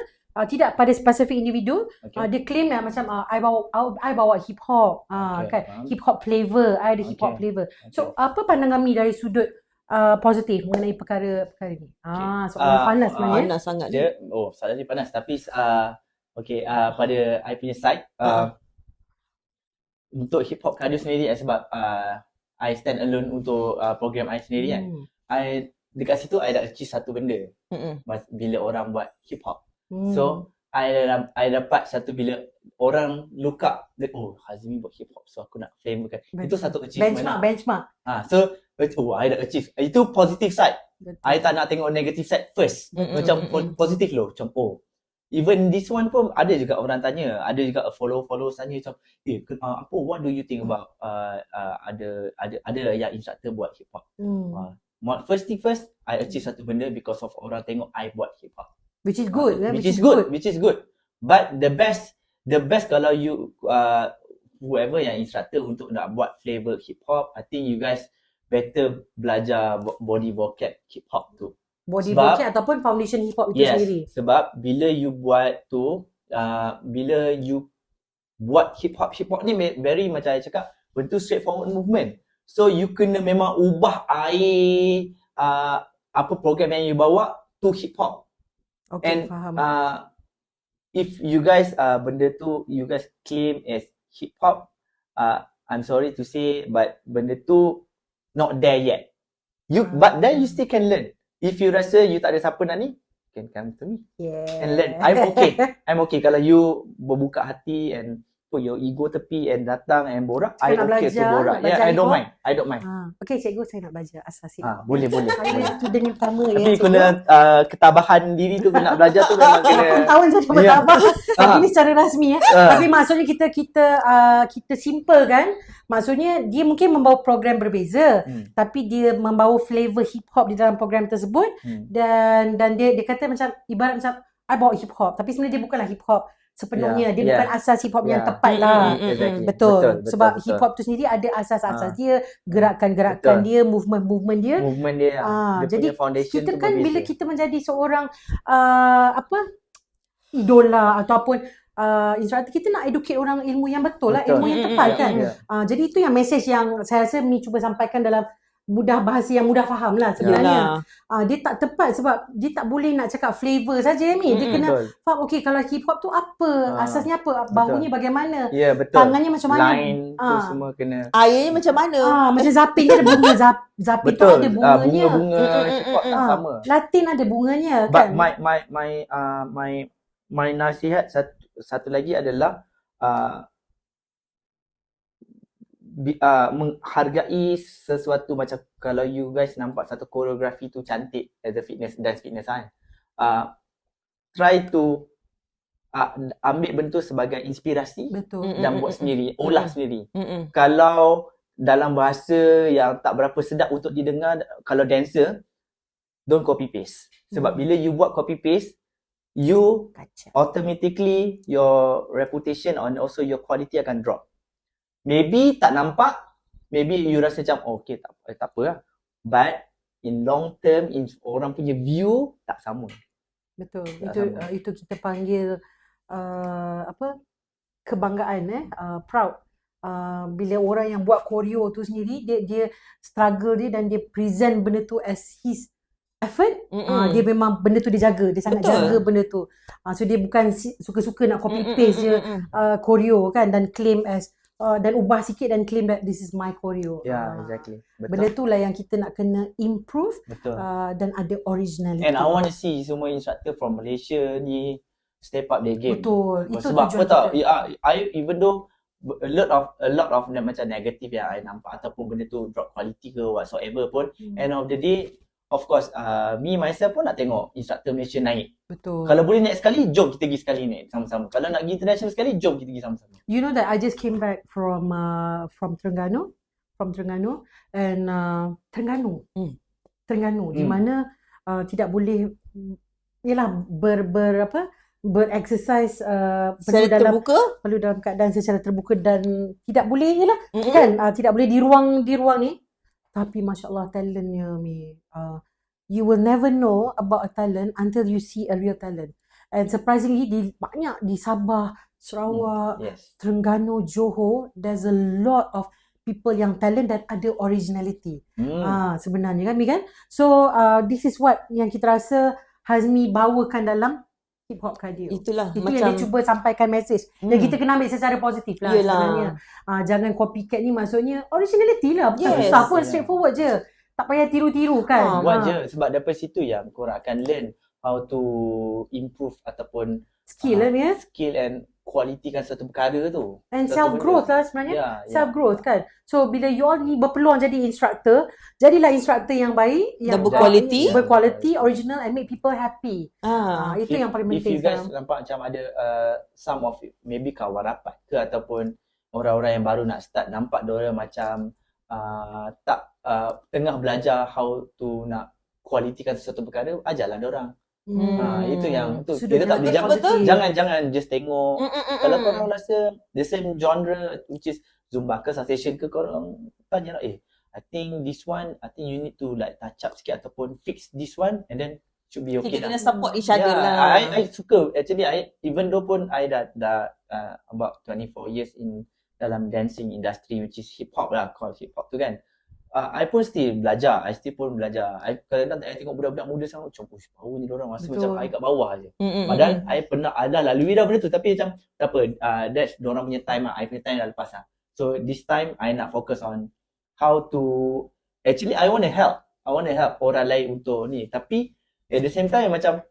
tidak pada spesifik individu, dia claim yang macam I bawa hip hop kan, hip hop flavor, I ada hip hop flavor. So apa pandangan Mi dari sudut positif mengenai perkara ni? Soalan panas sebenarnya. Panas sangat dia. Soalan ni panas tapi pada I punya side untuk hip hop cardio sendiri sebab I stand alone untuk program I sendiri kan. I dekat situ I dah achieve satu benda. Bila orang buat hip hop. So I dapat satu bila orang look up, Hazmi buat hip hop, so aku nak flame kan. Itu satu achievement. Benchmark. So I dah achieve. Itu positive side. I tak nak tengok negative side first. Macam positif loh. Macam even this one pun ada juga orang tanya, ada juga follow tanya macam, apa, what do you think about ada yang instructor buat hip hop. First thing first, I achieve satu benda because of orang tengok I buat hip hop. Which is good. Which is good. But the best kalau you whoever yang instructor untuk nak buat flavor hip hop, I think you guys better belajar body vocab hip hop tu. Body vocab ataupun foundation hip hop itu sendiri. Sebab bila you buat tu, bila you buat hip hop ni very macam saya cakap, bentuk straightforward movement. So you kena memang ubah apa program yang you bawa to hip hop. Okay, faham. If you guys benda tu you guys claim as hip hop, I'm sorry to say but benda tu not there yet. But then you still can learn. If you rasa you tak ada siapa nak ni, can come to me and learn. I'm okay kalau you berbuka hati and put your ego tepi and datang and borak. I okay to borak. I don't mind. Okay cikgu, saya nak belajar asas hip hop. Boleh. Saya student yang pertama tapi kena ketabahan diri tu nak belajar tu memang kena. 8 tahun saya dah bertabah. Tapi ni secara rasmi Tapi maksudnya kita simple kan. Maksudnya dia mungkin membawa program berbeza, tapi dia membawa flavor hip hop di dalam program tersebut dan dia kata macam ibarat macam I bawa hip hop, tapi sebenarnya dia bukanlah hip hop sepenuhnya. Dia bukan asas hip hop yang tepat lah. Betul. Sebab hip hop tu sendiri ada asas-asas dia, gerakan-gerakan dia, movement dia. Jadi kita kan bila kita menjadi seorang idola ataupun instructor kita nak educate orang ilmu yang betul lah, ilmu yang tepat kan. Jadi itu yang message yang saya rasa Mi cuba sampaikan dalam mudah bahasa yang mudah faham lah sebenarnya. Dia tak tepat sebab dia tak boleh nak cakap flavor saja Mi. Dia kena faham okey kalau hip hop tu apa, asasnya apa, bahunya bagaimana, tangannya macam mana, line tu semua kena. Airnya macam mana? Macam Zapin dia ada bunga, Zapin tu ada bunganya. Bunga hip hop kan sama. Latin ada bunganya But kan. my nasihat satu lagi adalah menghargai sesuatu. Macam kalau you guys nampak satu koreografi tu cantik as a dance fitness kan, try to ambil bentuk sebagai inspirasi. Dan buat sendiri, olah sendiri. Kalau dalam bahasa yang tak berapa sedap untuk didengar, kalau dancer, don't copy paste. Sebab bila you buat copy paste, you automatically your reputation and also your quality akan drop. Maybe tak nampak, maybe you rasa macam okay tak apa lah, but in long term, in orang punya view tak sama. Betul. Itu kita panggil kebanggaan, proud. Bila orang yang buat koreo tu sendiri, dia struggle dia dan dia present benda tu as his effort. Dia memang benda tu dia jaga, dia sangat jaga benda tu. So dia bukan suka-suka nak copy paste je koreo kan, dan claim as dan ubah sikit dan claim that this is my choreo. Exactly. Betul. Benda tu lah yang kita nak kena improve. Dan ada originality. And I want to see semua instructor from Malaysia ni step up their game. Betul. Itu sebab apa tau, I even though a lot of macam negatif yang I nampak ataupun benda tu drop quality ke whatsoever pun, end of the day, of course, me myself pun nak tengok instructor Malaysia naik. Betul. Kalau boleh naik sekali, jom kita pergi sekali naik sama-sama. Kalau nak pergi international sekali, jom kita pergi sama-sama. You know that I just came back from Terengganu, and Terengganu di mana tidak boleh berexercise perlu dalam keadaan secara terbuka dan tidak boleh kan, tidak boleh di ruang ni. Tapi masya-Allah talentnya Mi. You will never know about a talent until you see a real talent. And surprisingly banyak di Sabah, Sarawak, Terengganu, Johor, there's a lot of people yang talent dan ada originality. Sebenarnya kan Mi kan. So this is what yang kita rasa Hazmi bawakan dalam hip hop cardio. Itu macam yang dia cuba sampaikan message. Dan kita kena ambil secara positif lah sebenarnya. Jangan copycat ni, maksudnya originality lah. Bukan susah pun, straightforward je. Tak payah tiru-tiru kan. Buat je. Sebab daripada situ yang korang akan learn how to improve ataupun skill skill and quality kan satu perkara tu. And self-growth lah sebenarnya. Self-growth kan. So bila you all ni berpeluang jadi instructor, jadilah instructor yang baik, yang berkualiti, original and make people happy. Itu yang paling penting. If you guys nampak macam ada some of it, maybe kawan rapat ke ataupun orang-orang yang baru nak start, nampak diorang macam tengah belajar how to nak kualitikan sesuatu perkara, ajarlah diorang. Itu yang tu. Kita tak boleh jangan just tengok. Kalau korang rasa the same genre which is Zumba ke sensation ke, korang tanya lah, I think this one, I think you need to like touch up sikit ataupun fix this one and then should be okay. Kita kena support each other lah. I suka actually. Even though pun I dah about 24 years in dalam dancing industry which is hip hop lah, called hip hop tu kan. I pun still belajar. I kadang-kadang I tengok budak-budak muda sama macam power ni diorang rasa macam I kat bawah je. Padahal I pernah lalui dah benda tu, tapi macam tak apa, that's diorang punya time lah. I punya time dah lepas lah. So this time I nak focus on how to actually I want to help orang lain untuk ni, tapi at the same time macam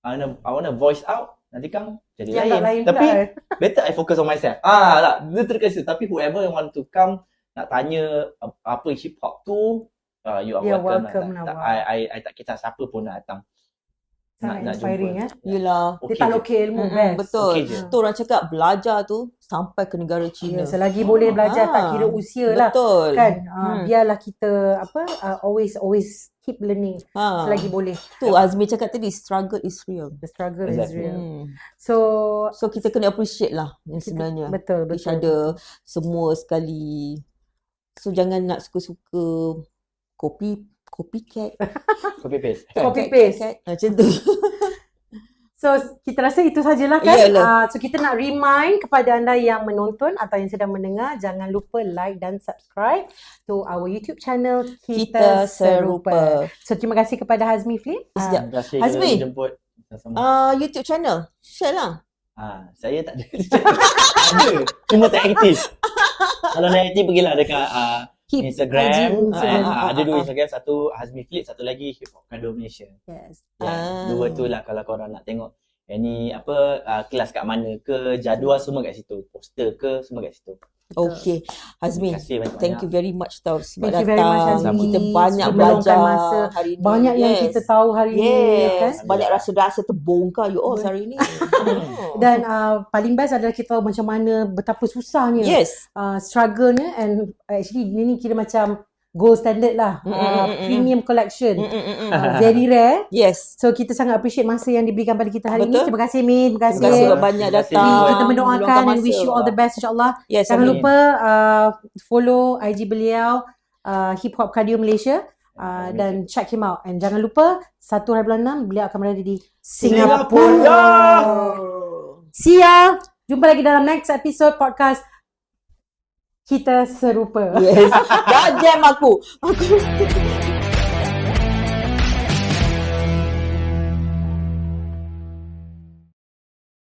I want to voice out, nanti kan jadi lain. Tapi better I focus on myself. Dia terkesa. Tapi whoever yang want to come nak tanya apa hip hop tu, you are welcome lah. I tak kisah siapa pun nak datang. Sangat inspiring Yelah. Dia tak lokal ilmu best. Betul. Tu orang cakap belajar tu sampai ke negara China. Selagi boleh belajar, tak kira usia lah. Betul. Kan? Biarlah kita always keep learning selagi boleh. Tu Azmi cakap tadi, struggle is real. The struggle is real. So kita kena appreciate lah sebenarnya. Betul. Each other semua sekali. So jangan nak suka-suka copycat. Copy paste. Copy paste. Macam tu. So kita rasa itu sajalah kan. Iyalah. So kita nak remind kepada anda yang menonton atau yang sedang mendengar, jangan lupa like dan subscribe to our YouTube channel Kita Serupa. So terima kasih kepada Hazmi Flip. Sekejap. Terima kasih Hazmi. kerana jemput. Sama-sama. YouTube channel. Share lah. Saya tak ada. Ada. Cuma tak aktif. Kalau nak aktif, pergilah dekat Keep Instagram. Instagram. Ada dua Instagram. Satu Hazmi Flip, satu lagi Hip Hop Kado Malaysia. Yes. Dua tu lah kalau korang nak tengok. Ni kelas kat mana ke, jadual semua kat situ. Poster ke, semua kat situ. Okay. Hazmi, Terima kasih banyak-banyak. thank you very much tau sebab Thank you very much, datang. Hazmi. Kita banyak Meluangkan belajar masa. hari ni. Banyak yang kita tahu hari ni kan. Yes. Banyak rasa-rasa terbongkar you all hari ni. Dan paling best adalah kita tahu macam mana betapa susahnya Yes. struggle-nya, and actually ni kira macam gold standard lah. Premium collection. Very rare. Yes. So kita sangat appreciate masa yang diberikan pada kita hari Betul. ni. Terima kasih Min. Terima kasih. Terima kasih banyak Terima kasih. datang. Kita mendoakan meluangkan and wish masa. you all the best insyaAllah. Yes, Jangan amin. lupa follow IG beliau Hip Hop Cardio Malaysia dan check him out. And jangan lupa 1 hari bulan 6 beliau akan berada di Singapura. See ya. Jumpa lagi dalam next episode podcast Kita Serupa. Yes. Dah jam aku.